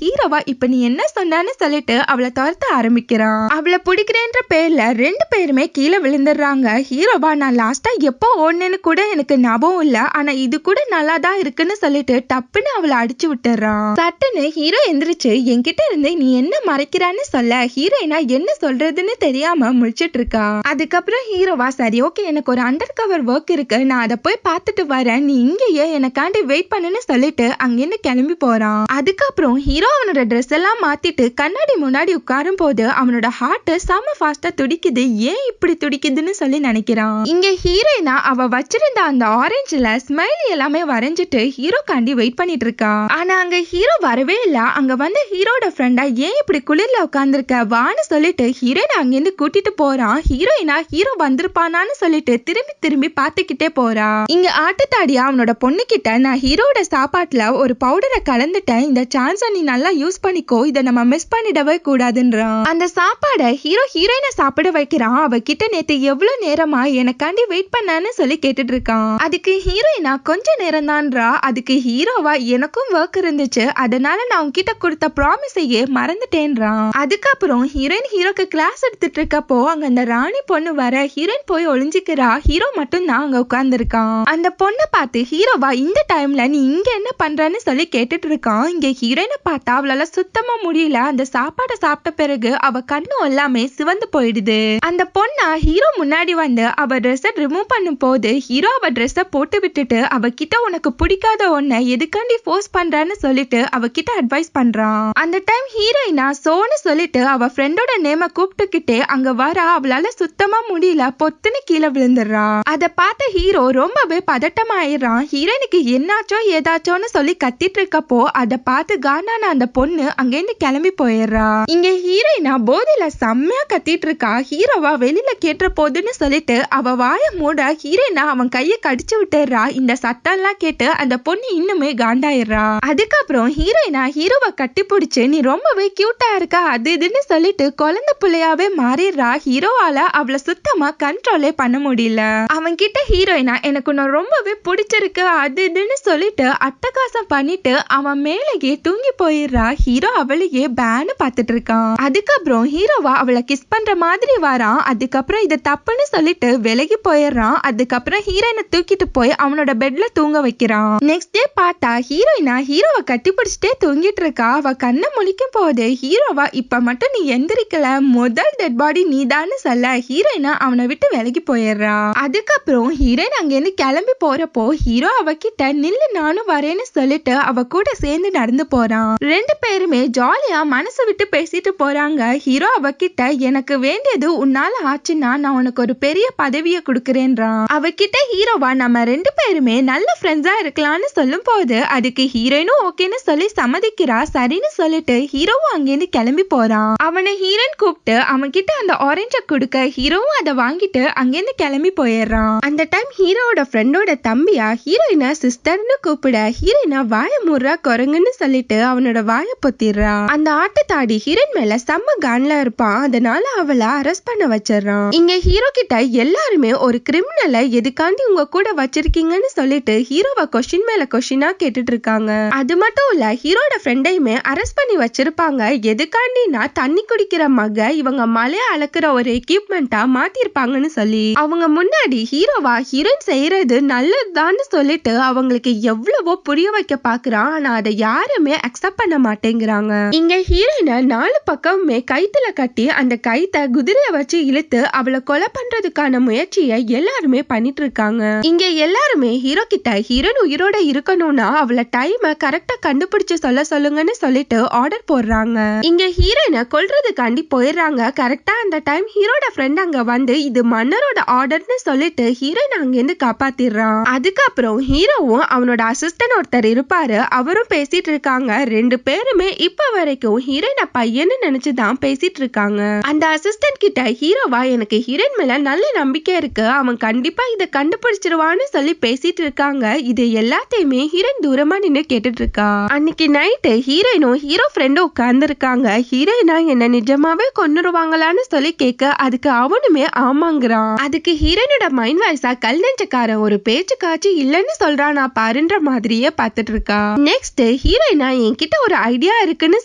ஹீரோவா இப்ப நீ என்ன சொன்னான்னு சொல்லிட்டு அவளை துரத்த ஆரம்பிக்கிறான். அவளை பிடிக்கிறேன்ற பேர்ல ரெண்டு பேருமே கீழே விழுந்துடுறாங்க. ஹீரோவா நான் லாஸ்டா எப்போ ஓடுனேன்னு கூட எனக்கு ஞாபகம் இல்ல ஆனா இது கூட நல்லா தான் இருக்குன்னு சொல்லிட்டு டப்புன்னு அவளை அடிச்சு விட்டுறான். சட்டுன்னு ஹீரோ எந்திரிச்சு என்கிட்ட இருந்து நீ என்ன மறைக்கிறான்னு சொல்ல ஹீரோயினா என்ன சொல்றதுன்னு தெரியாம முழிச்சிட்டு இருக்கா. அதுக்கப்புறம் ஹீரோவா சரி ஓகே எனக்கு ஒரு அண்டர் கவர் ஒர்க் இருக்கு நான் அதை போய் பார்த்துட்டு வரேன் நீ இங்கேயே எனக்காண்டி வெயிட் பண்ணுன்னு சொல்லிட்டு அங்கிருந்து கிளம்பி போறான். அதுக்கப்புறம் ஹீரோ அவனோட ட்ரெஸ் எல்லாம் மாத்திட்டு கண்ணாடி முன்னாடி உட்காரும் போது அவனோட ஹார்ட் செம ஃபாஸ்டா துடிக்குது. ஏன் இப்படி துடிக்குதுன்னு சொல்லி நினைக்கிறான். இங்க ஹீரோயினா அவ வச்சிருந்த அந்த ஆரஞ்சுல ஸ்மைலி எல்லாமே வரைஞ்சிட்டு ஹீரோ காண்டி வெயிட் பண்ணிட்டு இருக்கா. ஆனா அங்க ஹீரோ வரவே இல்ல. அங்க வந்து ஹீரோட ஃப்ரெண்டா ஏன் இப்படி குளிர்ல உட்கார்ந்துருக்க வான்னு சொல்லிட்டு ஹீரோயின் அங்கிருந்து கூட்டிட்டு போறான். ஹீரோயினா ஹீரோ வந்திருப்பானான்னு சொல்லிட்டு திரும்பி திரும்பி பாத்துக்கிட்டே போறா. இங்க ஆட்டுத்தாடியா அவனோட பொண்ணு கிட்ட நான் ஹீரோட சாப்பாட்டுல ஒரு பவுடரை கலந்துட்டேன் இந்த சான்ஸை நீ நல்லா யூஸ் பண்ணிக்கோ இதை நம்ம மிஸ் பண்ணிடவே கூடாதுன்றான். அந்த சாப்பாடை ஹீரோ ஹீரோயினை சாப்பிட வைக்கிறான். அவகிட்ட நேத்து எவ்வளவு நேரமா எனக்காண்டி வெயிட் பண்ணான்னு சொல்லி கேட்டுட்டு இருக்கான். அதுக்கு ஹீரோயினா கொஞ்ச நேரம் தான்றா. அதுக்கு ஹீரோவா எனக்கும் ஒர்க் இருந்துச்சு அதனால நான் உன்கிட்ட கொடுத்த ப்ராமிஸையே மறந்துட்டேன்றான். அதுக்கப்புறம் ஹீரோயின் ஹீரோக்கு கிளாஸ் எடுத்துட்டு இருக்கப்போ அங்க அந்த ராணி பொண்ணு வர ஹீரோயின் போய் ஒளிஞ்சுக்கிறா. ஹீரோ மட்டும் தான் அங்க உட்கார்ந்து இருக்கான். அந்த பொண்ணை பார்த்து ஹீரோவா இந்த டைம்ல நீ இங்க என்ன பண்றன்னு சொல்லி கேட்டுட்டு இருக்கான். இங்க ஹீரோயினை பார்த்தா அவளால சுத்தமா முடியல. அந்த சாப்பாடை சாப்பிட்ட பிறகு அவ கண்ணும் எல்லாமே சிவந்து போயிடுது. அந்த பொண்ணா ஹீரோ முன்னாடி வந்து அவ ட்ரெஸ் ரிமூவ் பண்ணும் போது ஹீரோ அவ ட்ரெஸ் போட்டு விட்டுட்டு அவகிட்ட உனக்கு பிடிக்காத ஒன்ன எதுக்காண்டி ஃபோர்ஸ் பண்றான்னு சொல்லிட்டு அவகிட்ட அட்வைஸ் பண்றான். அந்த டைம் ஹீரோயினா சோன்னு சொல்லிட்டு அவ ஃப்ரெண்டோட நேம கூப்பிட்டுக்கிட்டே அங்க வர அவளால சுத்தமா முடியல பொத்துன்னு கீழே விழுந்துடுறா. அதை பார்த்த ஹீரோ ரொம்பவே பதட்டமாயிடுறான். ஹீரோயினுக்கு என்னாச்சோ ஏதாச்சோன்னு சொல்லி கத்திட்டு இருக்கப்போ அதை பார்த்து கானான அந்த பொண்ணு அங்கேருந்து கிளம்பி போயிடுறா. இங்க ஹீரோயினா போதையில செம்மையா கத்திட்டு இருக்கா. ஹீரோவா வெளியில கேட்டுற போதுன்னு சொல்லிட்டு அவ வாய மூட ஹீரோயினா அவன் கையை கடிச்சு விட்டுறா. இந்த சத்தம் எல்லாம் கேட்டு அந்த பொண்ணு இன்னுமே காண்டாயிடுறா. அதுக்கப்புறம் ஹீரோயினா ஹீரோவை கட்டி பிடிச்சு நீ ரொம்பவே கியூட்டா இருக்கா அது இதுன்னு சொல்லிட்டு குழந்தை பிள்ளையாவே மாறிடுறா. ஹீரோவால அவளை சுத்தமா கண்ட்ரோலே பண்ண முடியல. அவன் கிட்ட ஹீரோயினா எனக்கு உன்னை ரொம்பவே பிடிச்சிருக்கு அது இதுன்னு சொல்லிட்டு அட்டகாசம் பண்ணிட்டு அவன் மேலேயே தூங்கி போயிடுறா. ஹீரோ அவளையே பேன்னு பார்த்துட்டு இருக்கான். அதுக்கப்புறம் ஹீரோவா அவளை கிஸ் பண்ற மாதிரி வரான். அதுக்கப்புறம் இது தப்புன்னு சொல்லிட்டு விலகி போயிடுறான். அதுக்கப்புறம் ஹீரோயினை தூக்கிட்டு போய் அவனோட பெட்ல தூங்க வைக்கிறான். நெக்ஸ்ட் டே பார்த்தா ஹீரோயினா ஹீரோவை கட்டி பிடிச்சிட்டே தூங்கிட்டு இருக்கா. அவ கண்ணை முழிக்கும் போது ஹீரோவா இப்ப மட்டும் நீ எந்திரிக்கல முதல் டெட் பாடி நீதான்னு சொல்ல ஹீரோயினா அவனை விட்டு விலகி போயிடுறா. அதுக்கப்புறம் ஹீரோயின் அங்கிருந்து கிளம்பி போறப்போ ஹீரோ அவகிட்ட நில்லு நானும் வரேன்னு சொல்லிட்டு அவ கூட சேர்ந்து நடந்து நடந்து போறான். ரெண்டு பேருமே ஜாலியா மனசு விட்டு பேசிட்டு போறாங்க. ஹீரோ அவகிட்ட எனக்கு வேண்டியது உன்னால ஆச்சுன்னா நான் உனக்கு ஒரு பெரிய பதவியை கொடுக்கறேன்றான். அவகிட்ட ஹீரோவா நம்ம ரெண்டு பேருமே நல்ல ஃப்ரெண்ட்ஸா இருக்கலாம்னு சொல்லும் போது அதுக்கு ஹீரோயினும் ஓகேன்னு சொல்லி சம்மதிக்கிறா. சரின்னு சொல்லிட்டு ஹீரோவும் அங்கேருந்து கிளம்பி போறான். அவனை ஹீரோயின் கூப்பிட்டு அவன் கிட்ட அந்த ஆரஞ்ச கொடுக்க ஹீரோவும் அதை வாங்கிட்டு அங்கேருந்து கிளம்பி போயிடுறான். அந்த டைம் ஹீரோவோட ஃப்ரெண்டோட தம்பியா ஹீரோயினை சிஸ்டர்னு கூப்பிட ஹீரோயினா வாய முறா குரங்குன்னு சொல்லிட்டு அவனோட வாய பொத்திடுறா. அந்த ஆட்டத்தாடி ஹீரோயின் மேல செம்ம கான்ல இருப்பான். அதனால அவளை அரெஸ்ட் பண்ண வச்சிடறான். இங்க ஹீரோ கிட்ட எல்லாருமே ஒரு கிரிமினலை எதுக்காண்டி உங்க கூட வச்சிருக்கீங்கன்னு சொல்லிட்டு ஹீரோவை கொஸ்டின் மேல கொஸ்டினா கேட்டுட்டு இருக்காங்க. அது மட்டும் இல்ல ஹீரோட ஃப்ரெண்டையுமே அரெஸ்ட் பண்ணி வச்சிருப்பாங்க. எதுக்காண்டினா தண்ணி குடிக்கிற மக இவங்க மலைய அளக்குற ஒரு எக்யூப்மெண்டா மாத்திருப்பாங்கன்னு சொல்லி அவங்க முன்னாடி ஹீரோவா ஹீரோயின் செய்யறது நல்லதுதான்னு சொல்லிட்டு அவங்களுக்கு எவ்வளவோ புரிய வைக்க பாக்குறான். ஆனா அதை யாருமே அக்செப்ட் பண்ண மாட்டேங்கிறாங்க. இங்க ஹீரோயினை 4 பக்கமுமே கைத்துல கட்டி அந்த கைத்தை குதிரைய வச்சு இழுத்து அவளை கொலை பண்றதுக்கான முயற்சியை எல்லாருமே பண்ணிட்டு இருக்காங்க. இங்க எல்லாருமே ஹீரோ கிட்ட ஹீரோயின் உயிரோட இருக்கணும்னா அவளை டைம் கரெக்டா கண்டுபிடிச்சு சொல்லுங்கன்னு சொல்லிட்டு ஆர்டர் போடுறாங்க. இங்க ஹீரோயினை கொல்றதுக்காண்டி போயிடுறாங்க. கரெக்டா அந்த டைம் ஹீரோட ஃப்ரெண்ட் அங்க வந்து இது மன்னரோட ஆர்டர்னு சொல்லிட்டு ஹீரோயின் அங்கிருந்து காப்பாத்திடுறான். அதுக்கப்புறம் ஹீரோவும் அவனோட அசிஸ்டன்ட் ஒருத்தர் இருப்பாரு, அவரும் பேசிட்டு இருக்காங்க. ரெண்டு பேருமே இப்ப வரைக்கும் ஹீரோயின பையன்னு நினைச்சுதான் பேசிட்டு இருக்காங்க. அந்த அசிஸ்டன்ட் கிட்ட ஹீரோவா எனக்கு ஹீரோயின் மேல நல்ல நம்பிக்கை இருக்கு, அவன் கண்டிப்பா இதை கண்டுபிடிச்சிருவான்னு சொல்லி பேசிட்டு இருக்காங்க. இது எல்லாத்தையுமே ஹீரோயின் தூரமா நின்று கேட்டுட்டு இருக்கா. அன்னைக்கு நைட்டு ஹீரோயினும் ஹீரோ ஃப்ரெண்டும் உட்கார்ந்து இருக்காங்க. ஹீரோயினா என்ன நிஜமாவே கொன்னுருவாங்களான்னு சொல்லி கேட்க அதுக்கு அவனுமே ஆமாங்கிறான். அதுக்கு ஹீரோயினோட மைண்ட் வாய்ஸா கல் நெஞ்சக்காரன் ஒரு பேச்சு காட்சி இல்லன்னு சொல்றான் நான் பாருன்ற மாதிரியே பார்த்துட்டு இருக்கா. நெக்ஸ்ட் ஹீரோயினா என்கிட்ட ஒரு ஐடியா இருக்குன்னு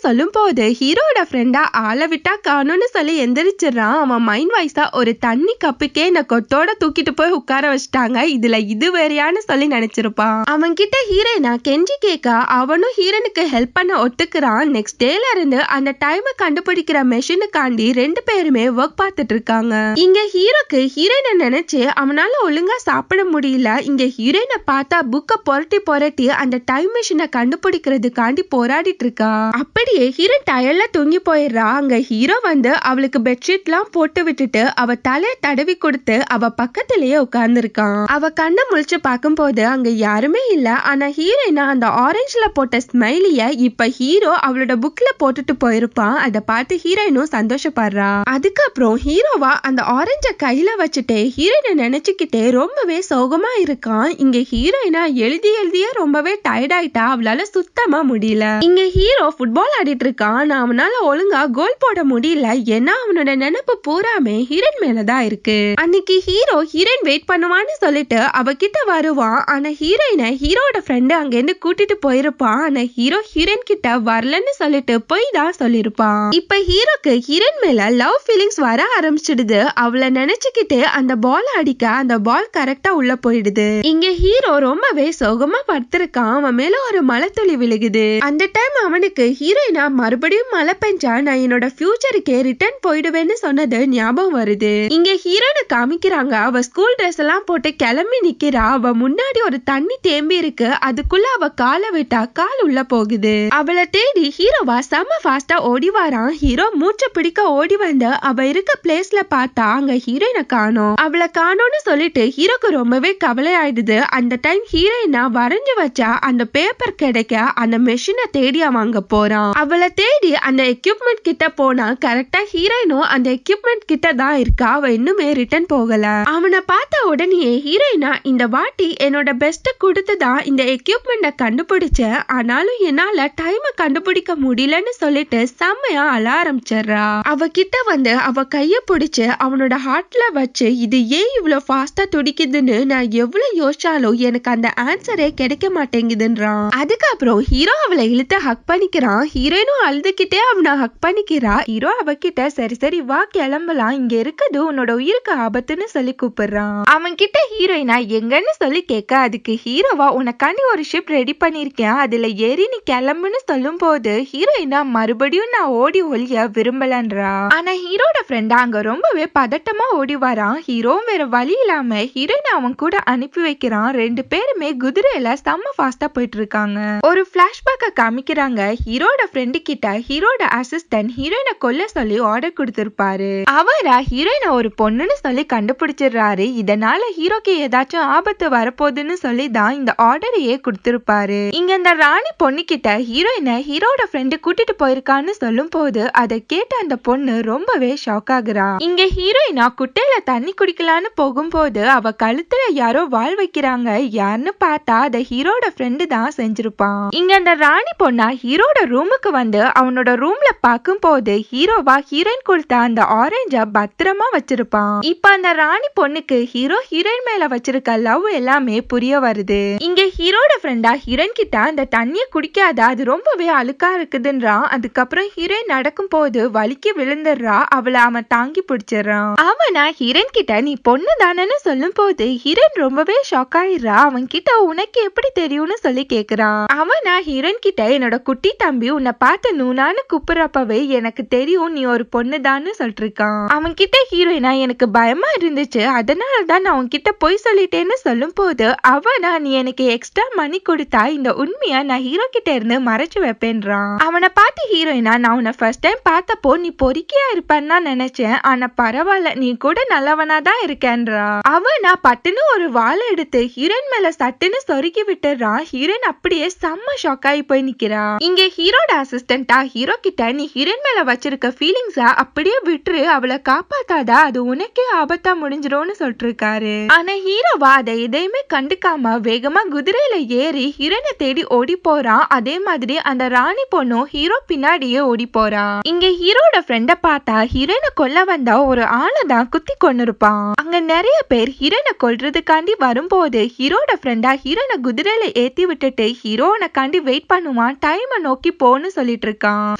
சொல்லும் போது ஹீரோட ஃப்ரெண்டா ஆளை விட்டா காணும்னு சொல்லி எந்திரிச்சிடறான். அவன் மைண்ட் வாய்ஸா ஒரு தண்ணி கப்புக்கே என்ன கொத்தோட தூக்கிட்டு போய் உட்கார வச்சிட்டாங்க, இதுல இது வேறையான்னு சொல்லி நினைச்சிருப்பான். அவன் கிட்ட ஹீரோயினா கெஞ்சி கேட்க அவனும் ஹீரோனுக்கு ஹெல்ப் பண்ண ஒத்துக்கிறான். நெக்ஸ்ட் டேல இருந்து அந்த டைமை கண்டுபிடிக்கிற மெஷினுக்காண்டி ரெண்டு பேருமே ஒர்க் பார்த்துட்டு இருக்காங்க. இங்க ஹீரோக்கு ஹீரோயினை நினைச்சு அவனால ஒழுங்கா சாப்பிட முடியல. இங்க ஹீரோயினை பார்த்தா புக்க புரட்டி அந்த டைம் மிஷினை கண்டுபிடிக்கிறதுக்காண்டி போராடிட்டு இருக்கா. அப்படியே ஹீரோயின் டயர்ல தூங்கி போயிடுறா. அங்க ஹீரோ வந்து அவளுக்கு பெட்ஷீட் எல்லாம் போட்டு விட்டுட்டு அவ தலைய தடவி கொடுத்து அவ பக்கத்திலேயே உட்கார்ந்து இருக்கான். அவ கண்ணை முழிச்சு பார்க்கும் போது அங்க யாருமே இல்ல. ஆனா ஹீரோயினா அந்த ஆரஞ்சுல போட்ட ஸ்மைலிய இப்ப ஹீரோ அவளோட புக்ல போட்டுட்டு போயிருப்பான். அதை பார்த்து ஹீரோயினும் சந்தோஷப்படுறா. அதுக்கப்புறம் ஹீரோவா அந்த ஆரஞ்ச கையில வச்சுட்டு ஹீரோயினை நினைச்சுக்கிட்டே ரொம்பவே சோகமா இருக்கான். இங்க ஹீரோயினா எழுதியே ரொம்பவே டயர்ட் ஆயிட்டா. அவளால சுத்தமா முடியல. இங்க ஹீரோ ஃபுட்பால் ஆடிட்டு இருக்கான். ஆனா அவனால ஒழுங்கா கோல் போட முடியல. ஏன்னா அவனோட நினைப்பு பூராமே ஹீரோயின் மேலதான் இருக்கு. அன்னைக்கு ஹீரோ ஹீரோயின் வெயிட் பண்ணுவான்னு சொல்லிட்டு அவகிட்ட வருவான். ஆனா ஹீரோயினை ஹீரோட ஃப்ரெண்டு அங்க இருந்து கூட்டிட்டு போயிருப்பான். ஆனா ஹீரோ ஹீரோயின் கிட்ட வரலன்னு சொல்லிட்டு போய் தான் சொல்லிருப்பான். இப்ப ஹீரோக்கு ஹீரோயின் மேல லவ் ஃபீலிங்ஸ் வர ஆரம்பிச்சிடுது. அவளை நினைச்சுக்கிட்டு அந்த பால் அடிக்க அந்த பால் கரெக்டா உள்ள போயிடுது. இங்க ஹீரோ ரொம்பவே சோகமா படுத்திருக்கான். அவன் மேல ஒரு மழை துளி விழுகுது. அந்த டைம் அவனுக்கு ஹீரோயினா மறுபடியும் மழை பெஞ்சா நான் என்னோட ஃபியூச்சருக்கே ரிட்டர்ன் போயிடுவேன்னு சொன்னது ஞாபகம் வருது. இங்க ஹீரோனை காமிக்கிறாங்க. அவ ஸ்கூல் ட்ரெஸ் எல்லாம் போட்டு கிளம்பி நிக்கிறா. அவ முன்னாடி ஒரு தண்ணி தேம்பி இருக்கு. அதுக்குள்ள அவ காலை விட்டா கால் உள்ள போகுது. அவளை தேடி ஹீரோவா செம்ம ஃபாஸ்டா ஓடி வாரான். ஹீரோ மூச்சை பிடிக்க ஓடி வந்து அவ இருக்க பிளேஸ்ல பார்த்தா அங்க ஹீரோயினை காணோம். அவளை காணோம்னு சொல்லிட்டு ஹீரோக்கு ரொம்பவே கவலை ஆயிடுது. அந்த டைம் ஹீரோயினா வரைஞ்சு வச்சா அந்த பேப்பர் கிடைக்க அந்த மெஷினை தேடி அவன் அங்க போறான். அவளை தேடி அந்த எக்யூப்மெண்ட் கிட்ட போனா கரெக்டா ஹீரோயினும் அந்த எக்யூப்மெண்ட் கிட்ட தான் இருக்கா. அவ இன்னுமே ரிட்டர்ன் போகல. அவனை பார்த்த உடனே ஹீரோயினா இந்த வாட்டி என்னோட பெஸ்ட் கொடுத்துதான் இந்த எக்யூப்மெண்ட கண்டுபிடிச்சேன், ஆனாலும் என்னால டைமை கண்டுபிடிக்க முடியலன்னு சொல்லிட்டு செம்மையா அழ ஆரம்பிச்சிடுறா. அவ கிட்ட வந்து அவ கைய பிடிச்சு அவனோட ஹார்ட்ல வச்சு இது ஏன் இவ்வளவு ஃபாஸ்டா துடிக்குதுன்னு நான் எவ்வளவு யோசிச்சாலும் எனக்கு அந்த ஆன்சரே கிடைக்க மாட்டேங்குதுன்றான். அதுக்கப்புறம் ஹீரோ அவளை இழுத்து ஹக் பண்ணிக்கிறான். ஹீரோயினும் அழுதுகிட்டே அவனை ஹக் பண்ணிக்கிறா. ஹீரோ அவகிட்ட சரி வா கிளம்பலாம், இங்க இருக்குது உன்னோட உயிருக்கு ஆபத்துன்னு சொல்லி கூப்பிடுறான். அவன் கிட்ட ஹீரோயினா எங்கன்னு சொல்லி கேட்க அதுக்கு ஹீரோவா உனக்காண்டி ஒரு ஷிப் ரெடி பண்ணிருக்கேன், அதுல ஏறி நீ கிளம்புன்னு சொல்லும் போது ஹீரோயினா மறுபடியும் நான் ஓடி ஒளிய விரும்பலன்றா. ஆனா ஹீரோட ஃப்ரெண்டா அங்க ரொம்பவே பதட்டமா ஓடி வரான். ஹீரோவும் வேற வழி இல்லாம ஹீரோயினை அவன் கூட அனுப்பி வைக்கிறான். ரெண்டு பேருமே குதிரையில செம்ம ஃபாஸ்டா போயிட்டு இருக்காங்க. ஒரு பிளாஷ்பேக் பிளாஷ்பேக்க காமிக்கிறாங்க. ஹீரோட ஃப்ரெண்டு கிட்ட ஹீரோட அசிஸ்டன்ட் ஹீரோயினை கொல்ல சொல்லி ஆர்டர் கொடுத்திருப்பாரு. அவரா ஹீரோயினை ஒரு பொண்ணுன்னு சொல்லி கண்டுபிடிச்சிடுறாரு. இதனால ஹீரோக்கு ஏதாச்சும் ஆபத்து வரப்போகுதுன்னு சொல்லி தான் இந்த ஆர்டரையே கொடுத்திருப்பாரு. இங்க இந்த ராணி பொண்ணு கிட்ட ஹீரோயினை ஹீரோட ஃப்ரெண்டு கூட்டிட்டு போயிருக்கான்னு சொல்லும் போது அதை கேட்ட அந்த பொண்ணு ரொம்பவே ஷாக் ஆகுறா. இங்க ஹீரோயினா குட்டையில தண்ணி குடிக்கலான்னு போகும்போது அவ கழுத்துல யாரோ வால் வைக்கிறாங்க. யாருன்னு பார்த்தா அதை ஹீரோட ஃப்ரெண்டு தான் செஞ்சிருப்பான். இங்க அந்த ராணி பொண்ணா ஹீரோட ரூமுக்கு வந்து அவனோட ரூம்ல பார்க்கும் போது ஹீரோவா ஹீரோயின் கொடுத்த அந்த ஆரஞ்ச பத்திரமா வச்சிருப்பான். இப்ப அந்த ராணி பொண்ணுக்கு ஹீரோ ஹீரோயின் மேல வச்சிருக்க லவ் எல்லாமே புரிய வருது. இங்க ஹீரோட ஃப்ரெண்டா ஹீரோயின் கிட்ட அந்த தண்ணிய குடிக்காத, அது ரொம்பவே அழுக்கா இருக்குதுன்றான். அதுக்கப்புறம் ஹீரோயின் நடக்கும் போது வலிக்கு விழுந்துடுறா. அவளை அவன் தாங்கி பிடிச்சிடறான். அவனா ஹீரோயின் கிட்ட நீ பொண்ணு தானன்னு சொல்லும் போது ஹீரோயின் ரொம்பவே ஷாக் ஆயிடுறா. அவன் கிட்ட உனக்கு எப்படி தெரியும்னு சொல்லி கேக்குறான். அவனா ஹீரோயின் கிட்ட என்னோட குட்டி தம்பி உன்னை பார்த்து நூனான்னு கூப்பிடுறப்பவே எனக்கு தெரியும் நீ ஒரு பொண்ணு தான்னு சொல்லிட்டு இருக்கான். அவன் கிட்ட ஹீரோயினா எனக்கு பயமா இருந்துச்சு, அதனாலதான் நான் அவன் கிட்ட போய் சொல்லிட்டேன்னு சொல்லும் போது அவனா நீ எனக்கு எக்ஸ்ட்ரா மணி கொடுத்தா இந்த உண்மையா நான் ஹீரோ கிட்ட இருந்து மறைச்சு வைப்பேன்றான். அவனை பார்த்து ஹீரோயினா நான் உன்னை ஃபர்ஸ்ட் டைம் பார்த்தப்போ நீ பொறுக்கியா இருப்பேன்னு நினைச்சேன், ஆனா பரவாயில்ல நீ கூட நல்லவனா தான் இருக்கேன்றா. அவனா பட்டுன்னு ஒரு வாழை எடுத்து ஹீரோயின் மேல சட்டுன்னு சொருக்கி விட்டுறான். ஹீரோயின் அப்படியே செம்ம ஷாக் ஆகி போய் நிக்கிறா. இங்க ஹீரோட அசிஸ்டண்டா ஹீரோ கிட்ட நீ ஹீரோயின் மேல வச்சிருக்க ஃபீலிங்ஸ அப்படியே விட்டுரு, அவளை காப்பாத்தாதா, அது உனக்கே ஆபத்தா முடிஞ்சிடும்னு சொல்லிட்டு இருக்காரு. ஆனா ஹீரோவா அதை எதையுமே கண்டுக்காம வேகமா குதிரையில ஏறி ஹீரோயினை தேடி ஓடி போறான். அதே மாதிரி அந்த ராணி பொண்ணும் ஹீரோ பின்னாடியே ஓடி போறா. இங்க ஹீரோட ஃப்ரெண்ட பார்த்தா ஹீரோயினை கொல்ல வந்தா ஒரு ஆளை தான் குத்தி கொண்டு இருப்பான். அங்க நிறைய பேர் ஹீரோயினை கொல்றதுக்காண்டி வரும்போது ஹீரோட ஃப்ரெண்டா ஹீரோயினை குதிரையில ஏத்தி விட்டுட்டு ஹீரோனுக்காண்டி வெயிட் பண்ணுவான். டைமை நோக்கி போன்னு சொல்லிட்டு இருக்கான்.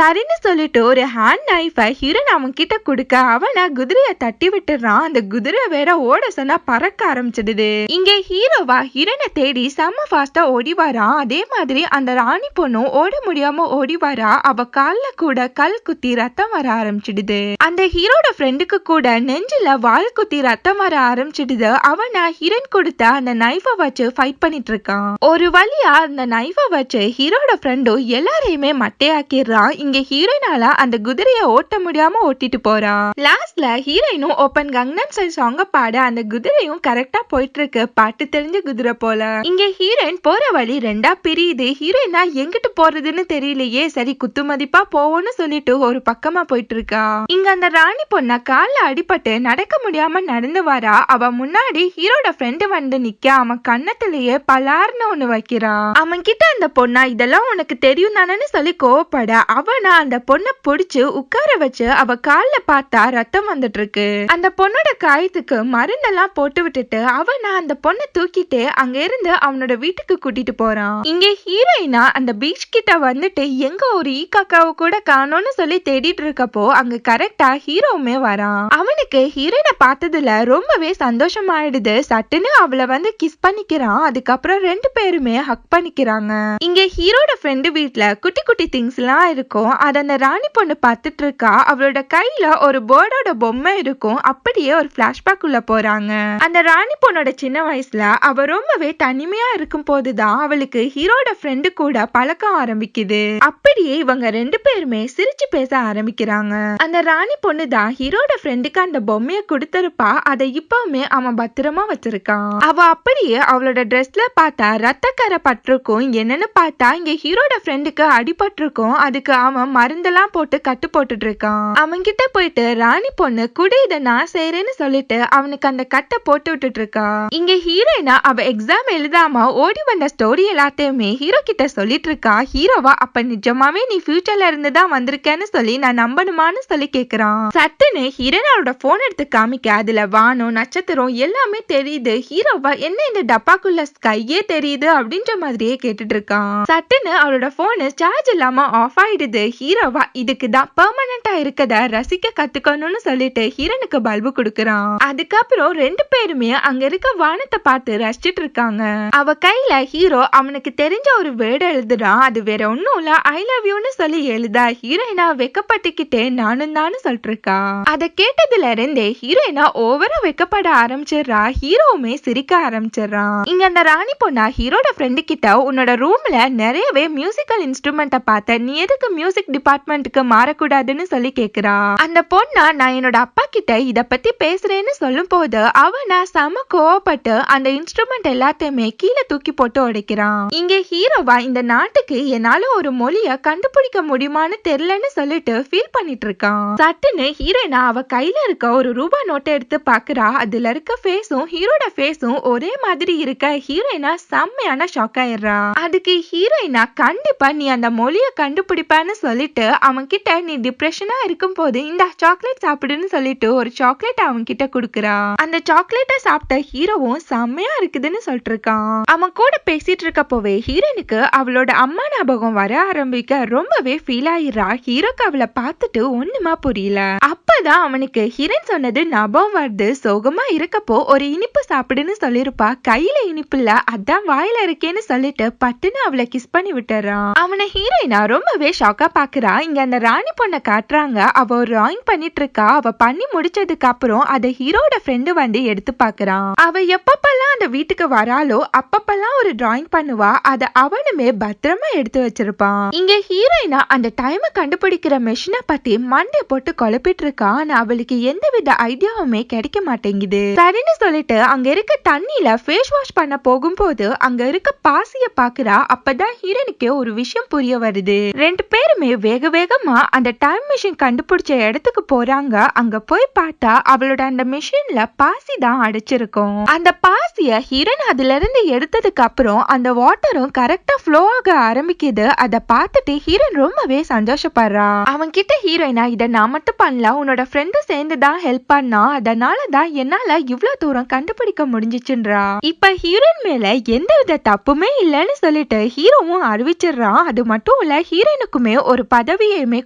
சரின்னு சொல்லிட்டு ஒரு ஹேண்ட் நைஃபை ஹீரோயின் அவன் கிட்ட கொடுக்க அவனை குதிரைய தட்டி விட்டுறான். அந்த குதிரை வேற ஓட சொன்னா பறக்க ஆரம்பிச்சிடுது. இங்க ஹீரோவா ஹீரோயினை தேடி செம்ம ஃபாஸ்டா ஓடி வரான். அதே மாதிரி அந்த ராணி பொண்ணும் ஓட முடியாம ஓடி வரா. அவ கால்ல கூட கல் குத்தி ரத்தம் வர ஆரம்பிச்சிடுது. அந்த ஹீரோட ஃப்ரெண்டுக்கு கூட நெஞ்சில வால் குத்தி ரத்தம் வர ஆரம்பிச்சிடுது. அவனா ஹீரோயின் கொடுத்த அந்த நைஃபை வச்சு ஃபைட் பண்ணிட்டு இருக்கான். ஒரு வழியா அந்த நைஃபை வச்சு ஹீரோட ஃப்ரெண்டும் எல்லாரையுமே மட்டையாக்கிடுறான். இங்க ஹீரோயினால அந்த குதிரைய ஓட்ட முடியாம ஓட்டிட்டு போறா. லாஸ்ட்ல ஹீரோயினும் ஓபன் கங்னம் ஸ்டைல் சாங்க பாட அந்த குதிரையும் கரெக்டா போயிட்டு இருக்கு. பாட்டு தெரிஞ்ச குதிரை போல. இங்க ஹீரோயின் போற வழி ரெண்டா பிரியுது. ஹீரோயினா எங்கிட்டு போறதுன்னு தெரியலையே, சரி குத்து மதிப்பா போவோம்னு சொல்லிட்டு ஒரு பக்கமா போயிட்டு இருக்கா. இங்க அந்த ராணி பொண்ண கால்ல அடிபட்டு நடக்க முடியாம நடந்து வரா. அவ முன்னாடி ஹீரோட ஃப்ரெண்டு வந்து நிக்க அவன் கண்ணத்திலேயே பலார்னு ஒண்ணு வைக்கிறா. அவன் கிட்ட அந்த பொண்ணா இதெல்லாம் உனக்கு தெரியும் தானேன்னு சொல்லி கோவப்பட அவனா அந்த பொண்ணை பிடிச்சு உட்கார வச்சு அவ கால்ல பார்த்தா ரத்தம் வந்துட்டு இருக்கு. அந்த பொண்ணோட காயத்துக்கு மருந்தெல்லாம் போட்டு விட்டுட்டு அவனா அந்த பொண்ணை தூக்கிட்டு அங்க இருந்து அவனோட வீட்டுக்கு கூட்டிட்டு போறான். இங்க ஹீரோயினா அந்த பீச் கிட்ட வந்துட்டு எங்க ஒரு ஈ காக்காவை கூட காணோம்னு சொல்லி தேடிட்டு இருக்கப்போ அங்க கரெக்டா ஹீரோவுமே வரான். அவனுக்கு ஹீரோயினை பார்த்ததுல ரொம்பவே சந்தோஷமாயிடுது. சட்டுன்னு அவளை வந்து கிஸ் பண்ணிக்கிறான். அதுக்கப்புறம் ரெண்டு பேருமே ஹக் பண்ணிக்கிறாங்க. இங்க ஹீரோட ஃப்ரெண்டு வீட்டுல குட்டி குட்டி திங்ஸ் எல்லாம் இருக்கும். அத அந்த ராணி பொண்ணு பார்த்துட்டு இருக்கா. அவளோட கையில ஒரு பேர்டோட பொம்மை இருக்கும். அப்படியே ஒரு பிளாஷ்பேக் உள்ள போறாங்க. அந்த ராணி பொண்ணோட சின்ன வயசுல அவ ரொம்பவே தனிமையா இருக்கும் போதுதான் அவளுக்கு ஹீரோட ஃப்ரெண்டு கூட பழக்கம் ஆரம்பிக்குது. அப்படியே இவங்க ரெண்டு பேருமே சிரிச்சு பேச ஆரம்பிக்கிறாங்க. அந்த ராணி பொண்ணு தான் ஹீரோட ஃப்ரெண்டுக்கு அந்த பொம்மைய கொடுத்திருப்பா. அதை இப்பவுமே அவன் பத்திரமா வச்சிருக்கான். அவ அப்படியே அவளோட ட்ரெஸ்ல பார்த்தா ரத்தக்கரை பட்டிருக்கும். என்னன்னு பார்த்தா இங்க ஹீரோட ஃப்ரெண்டுக்கு அடிபட்டிருக்கும். அதுக்கு அவன் மருந்தெல்லாம் போட்டு கட்டு போட்டுட்டு இருக்கான். அவன் கிட்ட போயிட்டு ராணி பொண்ணு கூட இதை நான் செய்யறேன்னு சொல்லிட்டு அவனுக்கு அந்த கட்டை போட்டு விட்டுட்டு இருக்கா. இங்க ஹீரோயினா அவ எக்ஸாம் எழுதாம ஓடி வந்த ஸ்டோரி எல்லாத்தையுமே ஹீரோ கிட்ட சொல்லிட்டு இருக்கா. ஹீரோவா அப்ப நிஜமாவே நீ ஃபியூச்சர்ல இருந்து தான் வந்திருக்கேன்னு சொல்லி நான் நம்பணுமான்னு சொல்லி கேக்குறான். சட்டுன்னு ஹீரோனோட போன் எடுத்து காமிக்க அதுல வானம் நட்சத்திரம் எல்லாமே தெரியுது. ஹீரோவா என்ன இந்த டப்பாக்குள்ள ஸ்கையே தெரியுது அப்படின்ற மாதிரியே கேட்டுட்டு இருக்கான். சட்டுன்னு அவளோட போனு சார்ஜ் இல்லாம ஆஃப் ஆயிடுது. ஹீரோவா இதுக்கு தான் பெர்மனண்டா இருக்கத ரசிக்க கத்துக்கணும்னு சொல்லிட்டு ஹீரோனுக்கு பல்பு கொடுக்கறான். அதுக்கப்புறம் ரெண்டு பேருமே அங்க இருக்க வானத்தை பார்த்து ரசிச்சிட்டு இருக்காங்க. அவ கையில ஹீரோ அவனுக்கு தெரிஞ்ச ஒரு வேர்டு எழுதுறான். அது வேற ஒண்ணும் இல்ல ஐ லவ் யூன்னு சொல்லி எழுதா. ஹீரோயினா வெக்கப்பட்டுக்கிட்டே நானும் தானு சொல்லிட்டு இருக்கா. அதை கேட்டதுல இருந்தே ஹீரோயினா ஓவரா வெக்கப்பட ஆரம்பிச்சிடுறா. ஹீரோவுமே சிரிக்க ஆரம்பிச்சிடுறான். இங்க அந்த ராணி பொண்ணா ஹீரோட ஃப்ரெண்டு கிட்ட உன்னோட ரூம்ல நிறைய நிறையவே மியூசிக்கல் இன்ஸ்ட்ருமெண்ட்டை பார்த்த, நீ எதுக்கு மியூசிக் டிபார்ட்மெண்ட்டுக்கு மாறக்கூடாதுன்னு சொல்லி கேக்குறா. அந்த பொண்ணா நான் என்னோட அப்பா கிட்ட இத பத்தி பேசுறேன்னு சொல்லும் போது அவனா செம கோவப்பட்டு அந்த இன்ஸ்ட்ருமெண்ட் எல்லாத்தையுமே கீழே தூக்கி போட்டு உடைக்கிறான். இங்க ஹீரோவா இந்த நாட்டுக்கு என்னால ஒரு மொழிய கண்டுபிடிக்க முடியுமான்னு தெரியலன்னு சொல்லிட்டு ஃபீல் பண்ணிட்டு இருக்கான். சட்டுன்னு ஹீரோயினா அவ கையில இருக்க ஒரு ரூபாய் நோட்டை எடுத்து பாக்குறா. அதுல இருக்க ஃபேஸும் ஹீரோட ஃபேஸும் ஒரே மாதிரி இருக்க ஹீரோயினா செம்மையான ஷாக் ஆயிடுறா. அதுக்கு ஹீரோயினா கண்டிப்பா நீ அந்த மொழிய கண்டுபிடிப்பான்னு சொல்லிட்டு அவன் கிட்ட நீ டிப்ரெஷனா இருக்கும் போது இந்த சாக்லேட் சாப்பிடுன்னு சொல்லிட்டு ஒரு சாக்லேட் அவன் கிட்ட குடுக்குறா. அந்த சாக்லேட்டை சாப்பிட்ட ஹீரோவும் செம்மையா இருக்குதுன்னு சொல்லிட்டு இருக்கான். அவன் கூட பேசிட்டு இருக்க போவே ஹீரோனுக்கு அவளோட அம்மா ஞாபகம் வர ஆரம்பிக்க ரொம்பவே ஃபீல் ஆயிரா. ஹீரோக்கு அவளை பார்த்துட்டு ஒண்ணுமா புரியல. அப்பதான் அவனுக்கு ஹீரோயின் சொன்னது ஞாபகம் வருது. சோகமா இருக்கப்போ ஒரு இனிப்பு சாப்பிடுன்னு சொல்லிருப்பா. கையில இனிப்பு இல்ல, அதான் வாயில இருக்கேன்னு சொல்லிட்டு பட்டுன்னு அவளை கிஸ் பண்ணி விட்டுறான். அவனை ஹீரோயினா ரொம்பவே ஷாக்கா பாக்குறா. இங்க அந்த ராணி பொண்ணை காட்டுறாங்க. அவ ஒரு டிராயிங் பண்ணிட்டு இருக்கா. அவ பண்ணி முடிச்சதுக்கு அப்புறம் அதை ஹீரோட ஃப்ரெண்டு வந்து எடுத்து பாக்குறான். அவ எப்பப்பெல்லாம் அந்த வீட்டுக்கு வராளோ அப்பப்பெல்லாம் ஒரு டிராயிங் பண்ணுவா. அத அவனுமே பத்திரமா எடுத்து வச்சிருப்பான். இங்க ஹீரோயினா அந்த டைமை கண்டுபிடிக்கிற மெஷினை பத்தி மண்டை போட்டு குழப்பிட்டு இருக்கா. ஆனா அவளுக்கு எந்தவித ஐடியாவுமே கிடைக்க மாட்டேங்குது. சரின்னு சொல்லிட்டு அங்க இருக்க தண்ணியில ஃபேஸ் வாஷ் பண்ண போகும்போது அங்க இருக்க பாசிய பாக்குறா. அப்பதான் ஹீரோனுக்கு ஒரு விஷயம் புரிய வருது. ரெண்டு பேருமே வேக வேகமா அந்த டைம் மிஷின் கண்டுபிடிச்ச இடத்துக்கு போறாங்க. அங்க போய் பார்த்தா அவளோட அந்த மிஷின்ல பாசி தான் அடைச்சிருக்கும். அந்த பாசிய ஹீரோயின் அதுல இருந்து எடுத்ததுக்கு அப்புறம் அந்த வாட்டரும் கரெக்டா ஃப்ளோ ஆக ஆரம்பிக்குது. அத பார்த்துட்டு ஹீரோயின் ரொம்பவே சந்தோஷப்படுறா. அவன் கிட்ட ஹீரோயினா இத நான் மட்டும் பண்ணல, உன்னோட ஃப்ரெண்டும் சேர்ந்து தான் ஹெல்ப் பண்ணா, அதனாலதான் என்னால இவ்வளவு தூரம் கண்டுபிடிக்க முடிஞ்சிச்சுன்றா. இப்ப ஹீரோயின் மேல எந்தவித தப்புமே இல்லைன்னு சொல்லிட்டு ஹீரோவும் அறிவிச்சிடுறான். அது மட்டும் இல்ல ஹீரோயினுக்குமே ஒரு பதவியுமே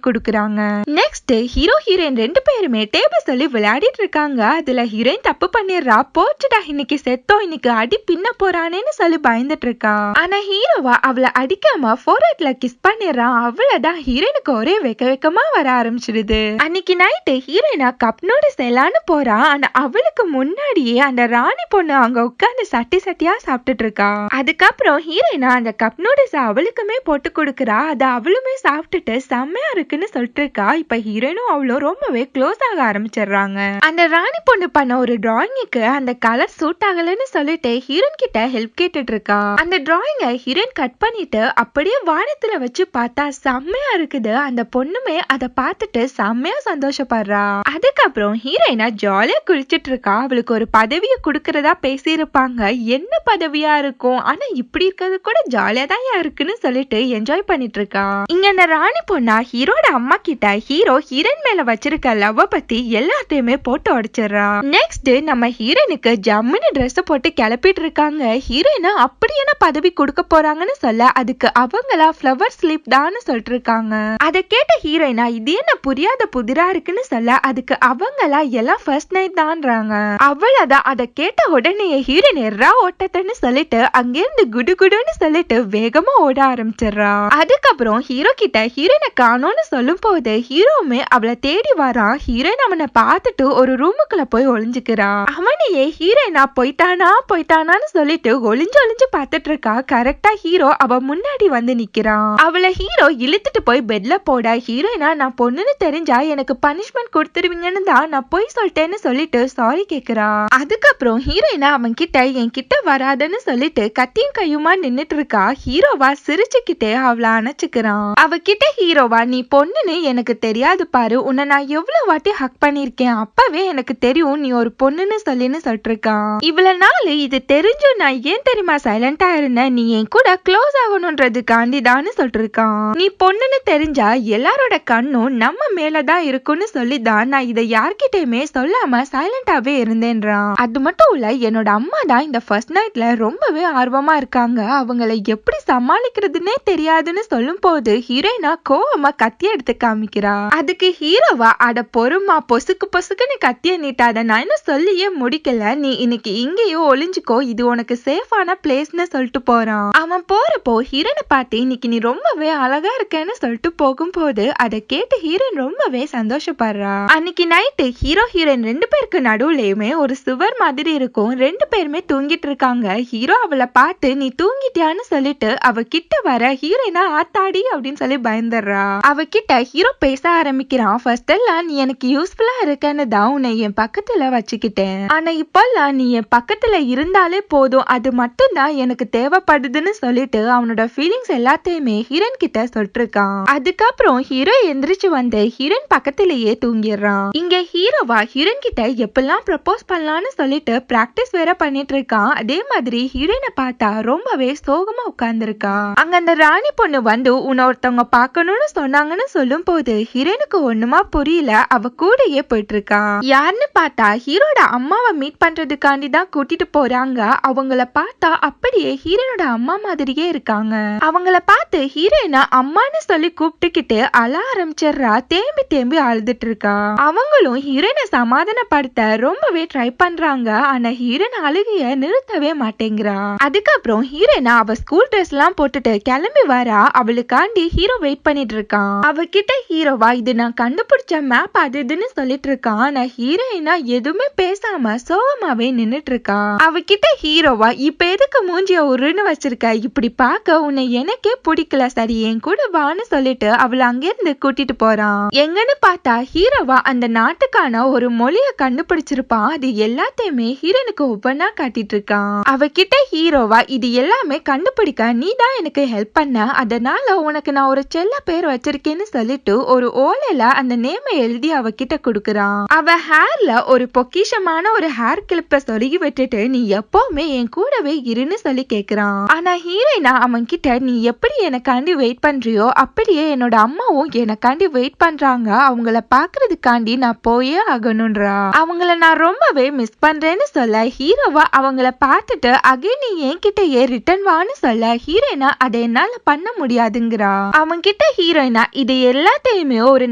கொடுக்குறாங்க. நெக்ஸ்ட் ஹீரோ ஹீரோயின் ரெண்டு பேருமே டேபிள் சொல்லி விளையாடிட்டு இருக்காங்க. அதுல ஹீரோயின் தப்பு பண்ணிடுறா. போச்சுடா இன்னைக்கு செத்தோம், இன்னைக்கு அடி பின்ன போறானேன்னு சொல்லி பயந்துட்டு இருக்கா. ஆனா ஹீரோவா அவளை அடிக்காம ஃபோர்ஹெட்ல கிஸ் பண்ணிடுறான். அவ்வளவுதான் ஹீரோயினுக்கு ஒரே வெக்கமா வர ஆரம்பிச்சிடுது. அன்னைக்கு நைட்டு ஹீரோயினா கப் நூடுல்ஸ் எல்லான்னு போறா. ஆனா அவளுக்கு முன்னாடியே அந்த ராணி பொண்ணு அங்க உட்கார்ந்து சட்டியா சாப்பிட்டுட்டு இருக்கா. அதுக்கப்புறம் ஹீரோயினா அந்த கப் நூடுல்ஸ் அவளுக்குமே போட்டு கொடுக்குறா. அதை அவளுமே சாப்பிட்டுட்டு செம்மையா இருக்குன்னு சொல்லிட்டு இருக்கா. இப்ப ஹீரோயினும் அவளும் ரொம்பவே க்ளோஸ் ஆக ஆரம்பிச்சிடுறாங்க. அந்த ராணி பொண்ணு பண்ண ஒரு டிராயிங்க்கு அந்த கலர் சூட் ஆகலன்னு சொல்லிட்டு ஹீரோயின் கிட்ட ஹெல்ப் கேட்டுட்டு இருக்கா. அந்த டிராயிங்க ஹீரோயின் கட் பண்ணிட்டு அப்படியே வானத்துல வச்சு பார்த்தா செம்மையா இருக்குது. அந்த பொண்ணுமே அதை பார்த்துட்டு செம்மையா சந்தோஷப்படுறா. அதுக்கப்புறம் ஹீரோயினா ஜாலியா குளிச்சிட்டு இருக்கா. அவளுக்கு ஒரு பதவியை கொடுக்கறதா பேசியிருப்பாங்க. என்ன பதவியா இருக்கும், ஆனா இப்படி இருக்கிறது கூட ஜாலியா தான் இருக்குன்னு சொல்லிட்டு என்ஜாய் பண்ணிட்டு இருக்கா. இங்க அந்த ராணி பொண்ணா ஹீரோட அம்மா கிட்ட ஹீரோ ஹீரோயின் மேல வச்சிருக்க லவ் பத்தி எல்லாத்தையுமே போட்டு உடைச்சிடுறா. நெக்ஸ்ட் நம்ம ஹீரோயினுக்கு ஜம்முன்னு ட்ரெஸ் போட்டு கிளப்பிட்டு இருக்காங்க. ஹீரோயினா அப்படி என்ன பதவி கொடுக்க போறாங்கன்னு சொல்ல அதுக்கு அவங்களா ஃப்ளவர் ஸ்லீப் தான் சொல்லிட்டு இருக்காங்க. அதை கேட்ட ஹீரோயினா இது என்ன புரியாத புதிரா இருக்குன்னு சொல்ல அதுக்கு அவங்களா எல்லாம் ஃபர்ஸ்ட் நைட் தான்றாங்க. அவ்வளவுதான். அதை கேட்ட உடனே ஹீரோயின் எர்ரா ஓட்டத்தன்னு சொல்லிட்டு அங்கிருந்து குடுகுடுன்னு சொல்லிட்டு வேகமா ஓட ஆரம்பிச்சிடுறா. அதுக்கப்புறம் ஹீரோ கிட்ட ஹீரோயினை காணோம்னு சொல்லும் போது ஹீரோவுமே அவளை தேடி வரான். ஹீரோயின் அவனை பார்த்துட்டு ஒரு ரூமுக்குள்ள போய் ஒளிஞ்சுக்கிறா. அவனையே ஹீரோயினா போயிட்டானான்னு சொல்லிட்டு ஒளிஞ்சு பார்த்துட்டு இருக்கா. கரெக்டா ஹீரோ அவ முன்னாடி வந்து நிக்கிறான். அவளை ஹீரோ இழுத்துட்டு போய் பெட்ல போட ஹீரோயினா நான் பொண்ணுன்னு தெரிஞ்சா எனக்கு பனிஷ்மெண்ட் கொடுத்துருவீங்கன்னு தான் நான் போய் சொல்லிட்டேன்னு சொல்லிட்டு சாரி கேக்குறா. அதுக்கப்புறம் ஹீரோயினா அவன் கிட்ட என் கிட்ட வராதுன்னு சொல்லிட்டு கத்தியும் கையுமா நின்னுட்டு இருக்கா. ஹீரோவா சிரிச்சுக்கிட்டே அவளை அணைச்சுக்கிறான். அவகிட்ட ஹீரோவா நீ பொண்ணுன்னு எனக்கு தெரியாது பாரு, உன்னை நான் எவ்வளவு வாட்டி ஹக் பண்ணிருக்கேன், அப்பவே எனக்கு தெரியும் நீ ஒரு பொண்ணுன்னு சொல்லிட்டு இருக்கான். இவ்வளவு நாள் இது தெரிஞ்சும் நான் ஏன் தெரியுமா சைலண்டா இருந்தேன், நீ என் கூட க்ளோஸ் ஆகணும்ன்றதுக்காண்டி தான்னு சொல்லிட்டு இருக்கான். நீ பொண்ணுன்னு தெரிஞ்சா எல்லாரோட கண்ணும் நம்ம மேலதான் இருக்கும்னு சொல்லிதான் நான் இதை யார்கிட்டயுமே சொல்லாம சைலண்டாவே இருந்தேன்றான். அது மட்டும் இல்ல என்னோட அம்மா தான் இந்த ஃபர்ஸ்ட் நைட்ல ரொம்பவே ஆர்வமா இருக்காங்க, அவங்களை எப்படி சமாளிக்கிறதுனே தெரியாதுன்னு சொல்லும் போது ஹீரோயினா கோவமா கத்திய எடுத்து காமிக்கிறா. அதுக்கு ஹீரோவா அட பொறுமா பொசுக்குன்னு கத்திய நீட்டாத, நான் இன்னும் சொல்லியே முடிக்கல, நீ இன்னைக்கு இங்கேயோ ஒளிஞ்சுக்கோ, இது உனக்கு சேஃபான பிளேஸ்னு சொல்லிட்டு போறான். அவன் போறப்போ ஹீரோனை பார்த்து இன்னைக்கு நீ ரொம்பவே அழகா இருக்கேன்னு சொல்லிட்டு போகும்போது அதை கேட்டு ஹீரோயின் ரொம்பவே சந்தோஷப்படுறா. அன்னைக்கு நைட்டு ஹீரோ ஹீரோயின் ரெண்டு பேருக்கு நடுவுலயுமே ஒரு சுவர் மாதிரி இருக்கும். ரெண்டு பேருமே தூங்கிட்டு இருக்காங்க. ஹீரோ அவளை பார்த்து நீ தூங்கிட்டியான்னு சொல்லிட்டு அவ கிட்ட வர ஹீரோயினா ஆத்தாடி அப்படின்னு சொல்லி பயந்துடுறா. அவகிட்ட ஹீரோ பேச ஆரம்பிக்கிறான். ஃபர்ஸ்ட் எல்லாம் நீ எனக்கு யூஸ்ஃபுல்லா இருக்கன்னு தான் உன்னை என் பக்கத்துல வச்சுக்கிட்டேன். ஆனா இப்பெல்லாம் நீ என் பக்கத்துல இருந்தாலே போதும், அது மட்டும் தான் எனக்கு தேவைப்படுதுன்னு சொல்லிட்டு அவனோட ஃபீலிங்ஸ் எல்லாத்தையுமே ஹீரோயின் கிட்ட சொல்லிருக்கான். அதுக்கப்புறம் ஹீரோ எந்திரிச்சு வந்து ஹீரோயின் பக்கத்திலேயே தூங்கிடுறான். இங்க ஹீரோவா ஹீரோயின் கிட்ட எப்பெல்லாம் ப்ரப்போஸ் பண்ணலாம்னு சொல்லிட்டு பிராக்டிஸ் வேற பண்ணிட்டு இருக்கான். அதே மாதிரி ஹீரோயினை பார்த்தா ரொம்பவே சோகமா உட்கார்ந்துருக்கா. அங்க அந்த ராணி பொண்ணு வந்து உன்னை ஒருத்தவங்க பார்க்கணும்னு சொன்னாங்கன்னு சொல்லும் போது ஹீரோயினுக்கு ஒண்ணுமா புரியல. அவ கூடயே போயிட்டு இருக்கா. யாருன்னு பார்த்தா ஹீரோட அம்மாவை மீட் பண்றதுக்காண்டி தான் கூட்டிட்டு போறாங்க. அவங்கள பார்த்தா அப்படியே ஹீரோனோட அம்மா மாதிரியே இருக்காங்க. அவங்கள பார்த்து ஹீரோயினா அம்மான்னு சொல்லி கூப்பிட்டுக்கிட்டு அழ ஆரம்பிச்சிடுறா. தேம்பி தேம்பி அழுதுட்டு இருக்கா. அவங்களும் ஹீரோயினை சமாதானப்படுத்த ரொம்பவே ட்ரை பண்றாங்க. ஆனா ஹீரோயின் அழுகைய நிறுத்தவே மாட்டேங்கிறா. அதுக்கப்புறம் ஹீரோயினா அவ ஸ்கூல் ட்ரெஸ் எல்லாம் போட்டுட்டு கிளம்பி வரா. அவளுக்காண்டி ஹீரோ வெயிட் பண்ணிட்டு இருக்கான். அவகிட்ட ஹீரோவா இது நான் கண்டுபிடிச்ச மேப் அது இதுன்னு சொல்லிட்டு இருக்கான். ஆனா ஹீரோயினா எதுவுமே பேசாம சோகமாவே நின்னுட்டு இருக்கா. அவகிட்ட ஹீரோவா இப்ப எதுக்கு மூஞ்சிய உருன்னு வச்சிருக்க, இப்படி பார்க்க உன்னை எனக்கே பிடிக்கல, சரி என் கூட வான்னு சொல்லிட்டு அவளை அங்கிருந்து கூட்டிட்டு போறான். எங்கன்னு பார்த்தா ஹீரோவா அந்த நாட்டுக்கான ஒரு மொழிய கண்டுபிடிச்சிருப்பான். அது எல்லாத்தையுமே ஹீரோனுக்கு ஒவ்வொன்னா காட்டிட்டு இருக்கான். அவகிட்ட ஹீரோவா இது எல்லாமே கண்டுபிடிக்க நீ தான் எனக்கு ஹெல்ப் பண்ண, அதனால உனக்கு நான் ஒரு செல்ல பேர் வச்சிருக்கேன்னு சொல்லிட்டு ஒரு ஓலையில அந்த நேமை எழுதி அவகிட்ட கொடுக்கறான். அவ ஹேர்ல ஒரு பொக்கிஷமான ஒரு ஹேர் கிளிப்ப சொருகி விட்டுட்டு நீ எப்பவுமே என் கூடவே இருன்னு சொல்லி கேக்குறான். ஆனா ஹீரோயினா அவன் கிட்ட நீ எப்படி எனக்காண்டி வெயிட் பண்றியோ அப்படியே என்னோட அம்மாவும் எனக்காண்டி வெயிட் பண்றாங்க, அவங்கள பாக்குறதுக்காண்டி நான் போயே ஆகணும்ன்றா. அவங்கள நான் ரொம்பவே மிஸ் பண்றேன்னு சொல்ல ஹீரோவா அவங்கள பார்த்துட்டு அகைன் நீ என்கிட்டயே ரிட்டர்ன் வான்னு சொல்ல ஹீரோயினா அதை என்னால பண்ண முடியாதுங்கிறா. அவன் கிட்ட ஹீரோயினா இது எல்லாத்தையுமே ஒரு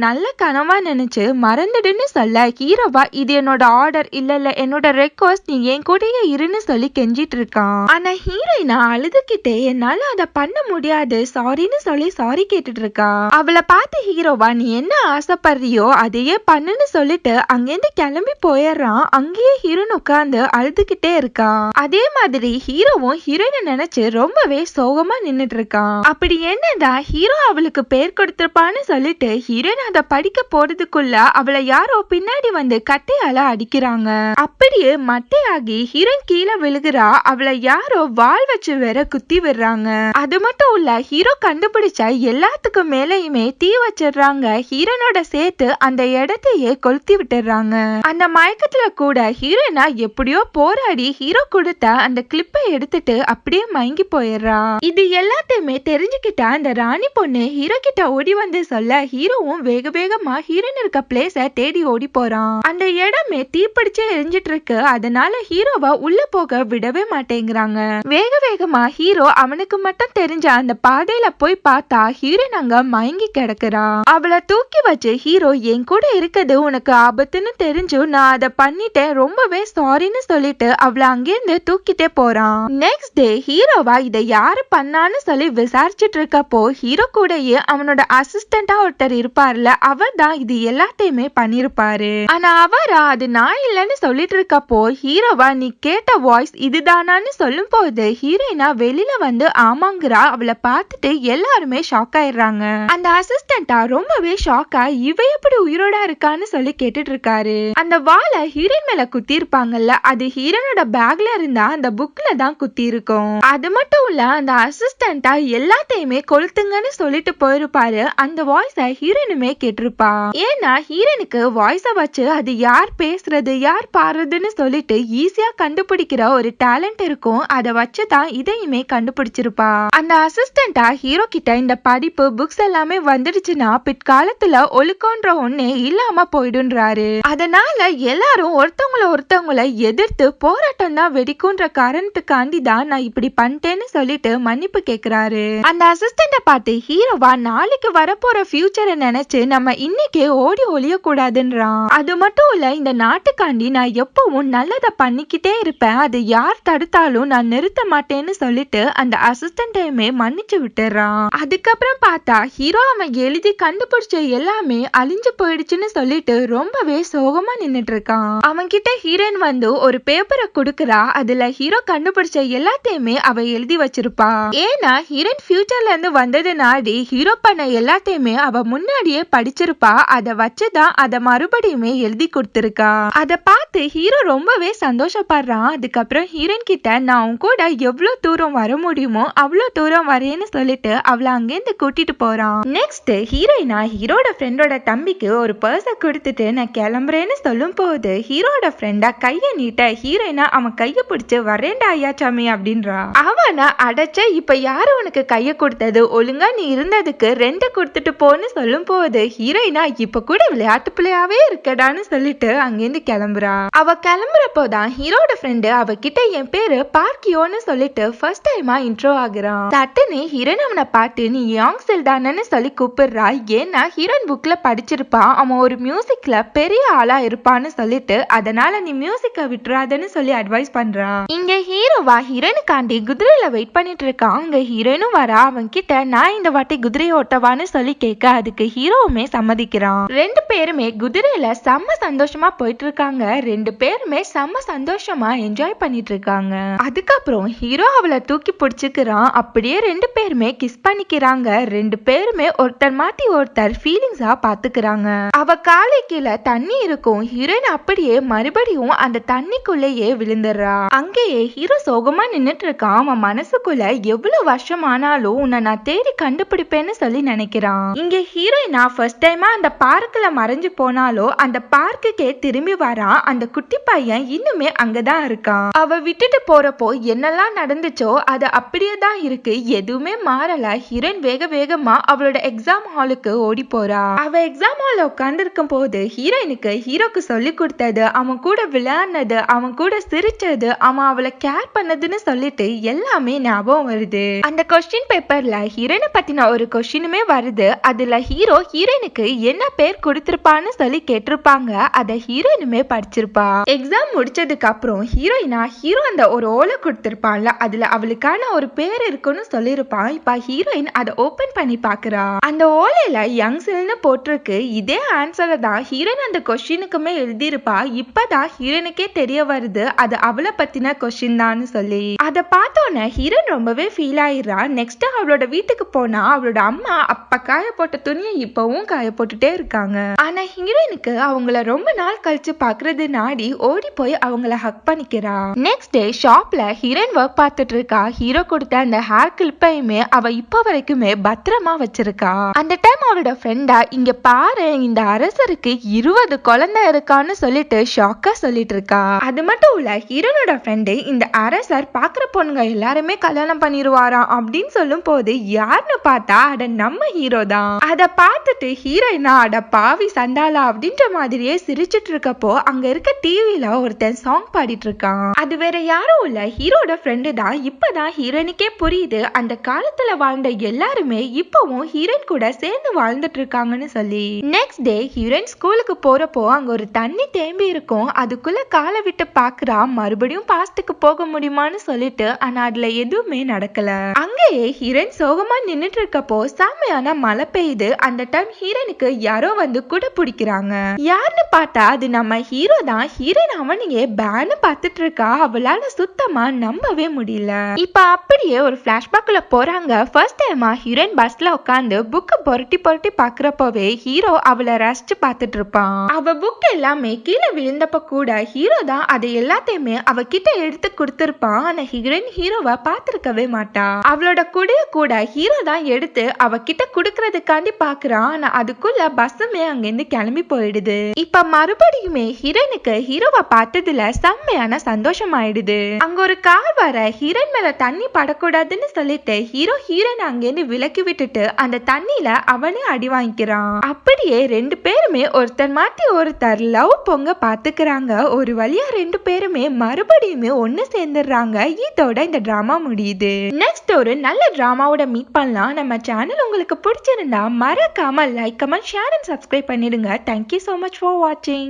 நல்ல கனவா நினைச்சு மறந்துடுன்னு சொல்ல ஹீரோவா இது என்னோட ஆர்டர் இல்ல என்னோட ரெக்வஸ்ட், நீ என் கூடயே இருன்னு சொல்லி கெஞ்சிட்டு இருக்கான். ஆனா ஹீரோயினா அழுதுகிட்டே என்னால அதை பண்ண முடியாது சாரின்னு சொல்லி சாரி கேட்டுட்டு இருக்கா. அவளை பார்த்து ஹீரோவா நீ என்ன ஆசைப்படுறியோ அதையே பண்ணுன்னு சொல்லிட்டு அங்கேருந்து கிளம்பி போயிடுறான். அங்கேயே ஹீரோயின் உட்கார்ந்து அழுதுகிட்டே இருக்கா. அதே மாதிரி ஹீரோவும் ஹீரோயினை நினைச்சு ரொம்பவே சோகமா நின்னுட்டு இருக்கான். அப்படி என்னதான் ஹீரோ அவளுக்கு பேர் கொடுத்திருப்பான்னு சொல்லிட்டு ஹீரோயின் அதை படிக்க போறதுக்குள்ள அவளை யாரோ பின்னாடி வந்து கட்டையால அடிக்கிறாங்க. அப்படியே மட்டையாகி ஹீரோயின் கீழே விழுகிறா. அவளை யாரோ வால் வச்சு வேற குத்தி விடுறாங்க. அது மட்டும் இல்ல ஹீரோ கண்டுபிடிச்ச எல்லாத்துக்கும் மேலேயுமே தீ வச்சிடுறாங்க. ஹீரோனோட சேர்த்து அந்த இடத்தையே கொளுத்தி விட்டுறாங்க. அந்த மயக்கத்துல கூட ஹீரோயினா எப்படியோ போராடி ஹீரோ கொடுத்த அந்த கிளிப்பை எடுத்துட்டு அப்படியே மயங்கி போயிடுறா. இது எல்லாத்தையுமே தெரிஞ்சுக்கிட்ட அந்த ராணி பொண்ணு ஹீரோ கிட்ட ஓடி வந்து சொல்ல ஹீரோவும் வேக வேகமா ஹீரோயின் இருக்க பிளேஸ தேடி ஓடி போறான். அந்த இடமே தீப்பிடிச்சு எரிஞ்சிட்டு இருக்கு. அதனால ஹீரோவை உள்ள போக விடவே மாட்டேங்கிறாங்க. வேக வேகமா ஹீரோ அவனுக்கு மட்டும் தெரிஞ்ச அந்த பாதையில போய் பார்த்தா ஹீரோயின் அங்க மயங்கி கிடக்குறா. அவளை தூக்கி வச்சு ஹீரோ என் கூட இருக்குது உனக்கு ஆபத்துன்னு தெரிஞ்சு நான் அதை பண்ணிட்டேன் ரொம்பவே சாரின்னு சொல்லிட்டு அவளை அங்கிருந்து தூக்கிட்டே போறான். நெக்ஸ்ட் டே ஹீரோவா இதை யாரு பண்ணான்னு சொல்லி விசாரிச்சுட்டு இருக்கப்போ ஹீரோ கூடயே அவனோட அசிஸ்டண்டா ஒருத்தர் இருப்பார்ல, அவர் தான் இது எல்லாத்தையுமே பண்ணிருப்பாரு. ஆனா அவரா அது நான் இல்லைன்னு சொல்லிட்டு இருக்கப்போ ஹீரோவா நீ கேட்ட வாய்ஸ் இதுதானான்னு சொல்லும் போது ஹீரோயினா வெளியில வந்து ஆமாங்கிறா. அவளை பார்த்துட்டு எல்லாருமே ஷாக் ஆயிடுறாங்க. அந்த அசிஸ்டண்டா ரொம்பவே ஷாக்கா இவ எப்படி உயிரோட இருக்கான்னு சொல்லி கேட்டுட்டு இருக்காரு. அந்த வாளை ஹீரோயின் மேல குத்தி இருப்பாங்கல்ல, அது ஹீரோனோட பேக்ல இருந்தா அந்த புக்ல தான் குத்தி இருக்கும். அது மட்டும் இல்ல அந்த அசிஸ்டண்டா எல்லாத்தையுமே கொளுத்துங்கன்னு சொல்லிட்டு போயிருப்பாரு. அந்த வாய்ஸ ஹீரோயினுமே கேட்டிருப்பா. ஏன்னா ஹீரோனுக்கு வாய்ஸ வச்சு அது யார் பேசுறது யார் பாடுறதுன்னு சொல்லிட்டு ஈஸியா கண்டுபிடிக்கிற ஒரு டேலண்ட் இருக்கும். அதை வச்சுதான் இதையுமே கண்டுபிடிச்சிருப்பா. அந்த அசிஸ்டண்டா ஹீரோ கிட்ட இந்த படிப்பு புக்ஸ் எல்லாமே வந்துடுச்சுன்னா பிற்காலத்துல ஒழுக்கன்ற ஒன்னே இல்லாம போயிடுன்றாரு. அதனால எல்லாரும் ஒருத்தவங்கள எதிர்த்து போராட்டம் தான் வெடிக்கும்ன்ற காரணத்துக்காண்டி தான் நான் இப்படி பண்ணிட்டேன்னு சொல்லிட்டு மன்னிப்பு கேக்குறாரு. அந்த அசிஸ்டண்ட பார்த்து ஹீரோவா நாளைக்கு வரப்போற ஃபியூச்சரை நினைச்சு நம்ம இன்னைக்கே ஓடி ஒளிய கூடாதுன்றான். அது மட்டும் இல்ல இந்த நாட்டுக்காண்டி நான் எப்பவும் நல்லதை பண்ணிக்கிட்டே இருப்பேன், அது யார் தடுத்தாலும் நான் நிறுத்த மாட்டேன்னு சொல்லிட்டு அந்த அசிஸ்டண்டையுமே மன்னிச்சு விட்டுறான். அதுக்கப்புறம் பார்த்தா ஹீரோ அவன் எழுதி கண்டுபிடிச்ச எல்லாமே அழிஞ்சு போயிடுச்சுன்னு சொல்லிட்டு ரொம்பவே சோகமா நின்னுட்டு இருக்கான். அவன் கிட்ட ஹீரோயின் வந்து ஒரு பேப்பரை குடுக்கறா. அதுல ஹீரோ கண்டுபிடிச்ச எல்லாத்தையுமே அவ எழுதி வச்சிருப்பா. ஏன்னா ஹீரோயின் ஃபியூச்சர்ல இருந்து வந்ததுனாடி ஹீரோ பண்ண எல்லாத்தையுமே அவ முன்னாடியே படிச்சிருப்பா. அத வச்சுதான் அத மறுபடியுமே எழுதி கொடுத்திருக்கா. அத பார்த்து ஹீரோ ரொம்பவே சந்தோஷப்படுறான். அதுக்கப்புறம் ஹீரோயின் கிட்ட நான் உன் கூட எவ்வளவு தூரம் வர முடியுமோ அவ்வளவு தூரம் வரேன்னு சொல்லிட்டு அவளை அங்கேருந்து கூட்டிட்டு போறான். நெக்ஸ்ட் ஹீரோயினா ஹீரோட ஃப்ரெண்டோட தம்பிக்கு ஒரு பர்ஸை கொடுத்துட்டு நான் கிளம்புறேன்னு சொல்லும் போது ஹீரோட ஃப்ரெண்டா கைய நீட்ட ஹீரோயினா அவன் கைய பிடிச்சு வரேன்டா ஐயாச்சாமி அப்படின்றா. அவனை அடைச்ச இப்ப யாரு உனக்கு கைய கொடுத்தது, ஒழுங்கா நீ இருந்ததுக்கு ரெண்டு கொடுத்துட்டு போன்னு சொல்லும் போது ஹீரோயினா இப்ப கூட விளையாட்டு பிள்ளையாவே இருக்கடான்னு சொல்லிட்டு அங்கேருந்து கிளம்புறா. அவ கிளம்புறப்போதான் ஹீரோட ஃப்ரெண்டு அவகிட்ட என் பேரு பார்க்கியோன்னு சொல்லிட்டு ஃபர்ஸ்ட் டைமா இன்ட்ரோ ஆகுறான். சட்டுன்னு ஹீரோயின் அவனை பார்த்து நீ யாங் செல்டானன்னு சொல்லி கூப்பிடுறா. ஏன்னா ஹீரோயின் புக்ல படிச்சிருப்பான் அவன் ஒரு மியூசிக்ல பெரிய ஆளா இருப்பான்னு சொல்லிட்டு அதனால நீ மியூசிக்க விட்டுறாதன்னு சொல்லி அட்வைஸ் பண்றான். இங்க ஹீரோவா ஹீரோயினுக்காண்டி குதிரையில வெயிட் பண்ணிட்டு இருக்கான். அங்க ஹீரோயினும் வரா. அவன் கிட்ட நான் இந்த வாட்டி குதிரை ஓட்டவான்னு சொல்லி கேட்க அதுக்கு ஹீரோவுமே சம்மதிக்கிறான். ரெண்டு பேருமே குதிரையில செம்ம சந்தோஷமா போயிட்டு இருக்காங்க. ரெண்டு பேருமே செம்ம சந்தோஷமா என்ஜாய் பண்ணிட்டு இருக்காங்க. அதுக்கப்புறம் ஹீரோ அவளை தூக்கி பிடிச்சுக்கிறான். அப்படியே ரெண்டு பேருமே கிஸ் பண்ணிக்கிறாங்க. ரெண்டு பேருமே ஒருத்தர் மாட்டி ஒருத்தர் ஃபீலிங்ஸா பாத்துக்கிறாங்க. அவ காலை கீழே தண்ணி இருக்கும். ஹீரோயின் அப்படியே மறுபடியும் அந்த தண்ணிக்குள்ளேயே விழுந்துடுறா. அங்கேயே ஹீரோ சோகமா நின்னுட்டு இருக்கான். அவன் மனசுக்குள்ள எவ்வளவு வருஷம் ஆனாலும் உன்னை நான் தேடி கண்டுபிடிப்பேன்னு சொல்லி நினைக்கிறான். இங்க ஹீரோயினா ஃபர்ஸ்ட் டைமா அந்த பார்க்ல மறைஞ்சு போனாலும் அந்த பார்க்குக்கே திரும்பி வரான். அந்த குட்டி பையன் இன்னுமே அங்கதான் இருக்கான். அவ விட்டுட்டு போறப்போ என்னெல்லாம் நடந்துச்சோ அது அப்படியே தான் இருக்கு, எதுவுமே மாறல. ஹீரோயின் வேக வேகமா அவளோட எக்ஸாம் ஹாலுக்கு ஓடி போறா. அவ எக்ஸாம் ஹால்ல உட்கார்ந்து இருக்கும் போது ஹீரோயினுக்கு ஹீரோக்கு சொல்லி கொடுத்தது, அவன் கூட விளையாடினது, அவன் கூட சிரிச்சது, அவன் அவளை கேர் பண்ணதுன்னு சொல்லிட்டு எல்லாமே ஞாபகம் வருது. அந்த கொஸ்டின் பேப்பர்ல ஹீரோயினை பத்தின ஒரு கொஸ்டினுமே வருது. அதுல ஹீரோ ஹீரோயினுக்கு என்ன பேர் கொடுத்திருப்பான்னு சொல்லி கேட்டிருப்பாங்க. அத ஹீரோயினுமே படிச்சிருப்பா. எக்ஸாம் முடிச்சதுக்கு அப்புறம் ஹீரோயினா ஹீரோ அந்த ஒரு ஓலை கொடுத்திருப்பான்ல அதுல அவளுக்கான ஒரு பேர் இருக்குன்னு சொல்லிருப்பான். இப்ப ஹீரோயின் அதை ஓபன் பண்ணி பாக்குறா. அந்த ஓலையில யங் செல்னு போட்டிருக்கு. இதே ஆன்சரை தான் ஹீரோயின் அந்த கொஸ்டினுக்குமே எழுதியிருப்பா. இப்பதான் ஹீரோயினுக்கே தெரிய வருது அது அவளை பத்தின கொஸ்டின் தான் சொல்லி. அதை பார்த்தோன்னே ஹீரோயின் ரொம்பவே ஃபீல் ஆயிடுறா. நெக்ஸ்ட் அவளோட வீட்டுக்கு போனா அவளோட அம்மா அப்ப காய போட்ட துணியை இப்பவும் காய போட்டுட்டே இருக்காங்க. ஆனா ஹீரோயினுக்கு அவங்கள ரொம்ப நாள் கழிச்சு பாக்குறது நாடி ஓடி போய் அவங்கள ஹக் பண்ணிக்கிறா. நெக்ஸ்ட் டே ஷாப்ல ஹீரோயின் ஒர்க் பார்த்துட்டு இருக்கா. ஹீரோ கொடுத்த அந்த ஹேர் கிளிப்பையுமே அவ இப்ப வரைக்குமே பத்திரமா வச்சிருக்கா. அந்த டைம் அவளோட ஃப்ரெண்டா இங்க பாரு இந்த அரசருக்கு 20 குழந்தை இருக்கான்னு சொல்லிட்டு ஷாக்கா சொல்லிட்டு இருக்கா. அது மட்டும் இல்ல ஹீரோனோட ஃப்ரெண்டு இந்த அரசர் பாக்குற பொண்ணுங்க எல்லாருமே கல்யாணம் பண்ணிடுவாராம் அப்படின்னு சொல்லும் போது யாருன்னு பார்த்தா அட நம்ம ஹீரோ தான். அத பார்த்துட்டு ஹீரோயினா அட பாவி சண்டாலா அப்படின்ற மாதிரியே சிரிச்சிட்டு இருக்கப்போ அங்க இருக்க டிவில ஒருத்தன் சாங் பாடிட்டு இருக்கான். அது வேற யாரும் இல்ல ஹீரோட ஃப்ரெண்டு தான். இப்பதான் ஹீரோயினுக்கே புரியுது அந்த காலத்துல வாழ்ந்த எல்லாருமே இப்பவும் ஹீரோயின் கூட சேர்ந்து வாழ்ந்துட்டு இருக்காங்கன்னு சொல்லி. நெக்ஸ்ட் டே ஹீரோயின் ஸ்கூலுக்கு போறப்போ அங்க ஒரு தண்ணி தேம்பி இருக்கும். அதுக்குள்ள காலை விட்டு பாக்குறா. மறுபடியும் பாஸ்டுக்கு போக முடியுமான்னு சொல்லிட்டு ஆனா அதுல எதுவுமே நடக்கல. அங்கேயே ஹீரோயின் சோகமா நின்னுட்டு இருக்கப்போ செம்மையான மழை பெய்யுது. அந்த டைம் ஹீரோயினுக்கு யாரோ வந்து கூட பிடிக்கிறாங்க. யாருன்னு பார்த்தா அது நம்ம ஹீரோ தான். ஹீரோயின் அவனையே பேன்னு பார்த்துட்டு இருக்கா. அவளால சுத்தமா நம்பவே முடியல. இப்ப அப்படியே ஒரு பிளாஷ்பேக்ல போறாங்க. ஃபர்ஸ்ட் டைமா ஹீரோயின் பஸ்ல உட்காந்து புக்க புரட்டி புரட்டி பாக்குறப்பவே ஹீரோ அவளை ரசிச்சு பார்த்துட்டு இருப்பான். அவ புக் எல்லாமே கீழே விழுந்தப்ப கூட ஹீரோ தான் அதை எல்லாத்தையுமே அவகிட்ட எடுத்து கொடுத்திருப்பான். ஆனா ஹீரோயின் ஹீரோவை பார்த்திருக்கவே மாட்டா. அவளோட குடைய கூட ஹீரோ தான் எடுத்து அவகிட்ட குடுக்கறதுக்காண்டி பாக்குறான். ஆனா அதுக்குள்ள பஸ்ஸுமே அங்கிருந்து கிளம்பி போயிடுது. இப்ப மறுபடியுமே ஹீரோயினுக்கு ஹீரோவை பார்த்ததுல செம்மையான சந்தோஷம் ஆயிடுது. அங்க ஒரு கார் வர ஹீரோயின் மேல தண்ணி படக்கூடாதுன்னு சொல்லிட்டு ஹீரோ ஹீரோயின் அங்கிருந்து விலக்கி விட்டுட்டு அந்த தண்ணியில அவனே அடி வாங்கிக்கிறான். அப்படியே ரெண்டு பேருமே ஒருத்தர் மாத்தி ஒருத்தர் லவ் பொங்க பாத்துக்கிறாங்க. ஒரு வழியா ரெண்டு பேருமே மறுபடியுமே ஒன்னு சேர்ந்துடுறாங்க. இதோட இந்த டிராமா முடியுது. நெக்ஸ்ட் ஒரு நல்ல டிராமாவோட மீட் பண்ணலாம். நம்ம சேனல் உங்களுக்கு பிடிச்சிருந்தா மறக்காம like, comment, share and subscribe பண்ணிடுங்க. Thank you so much for watching.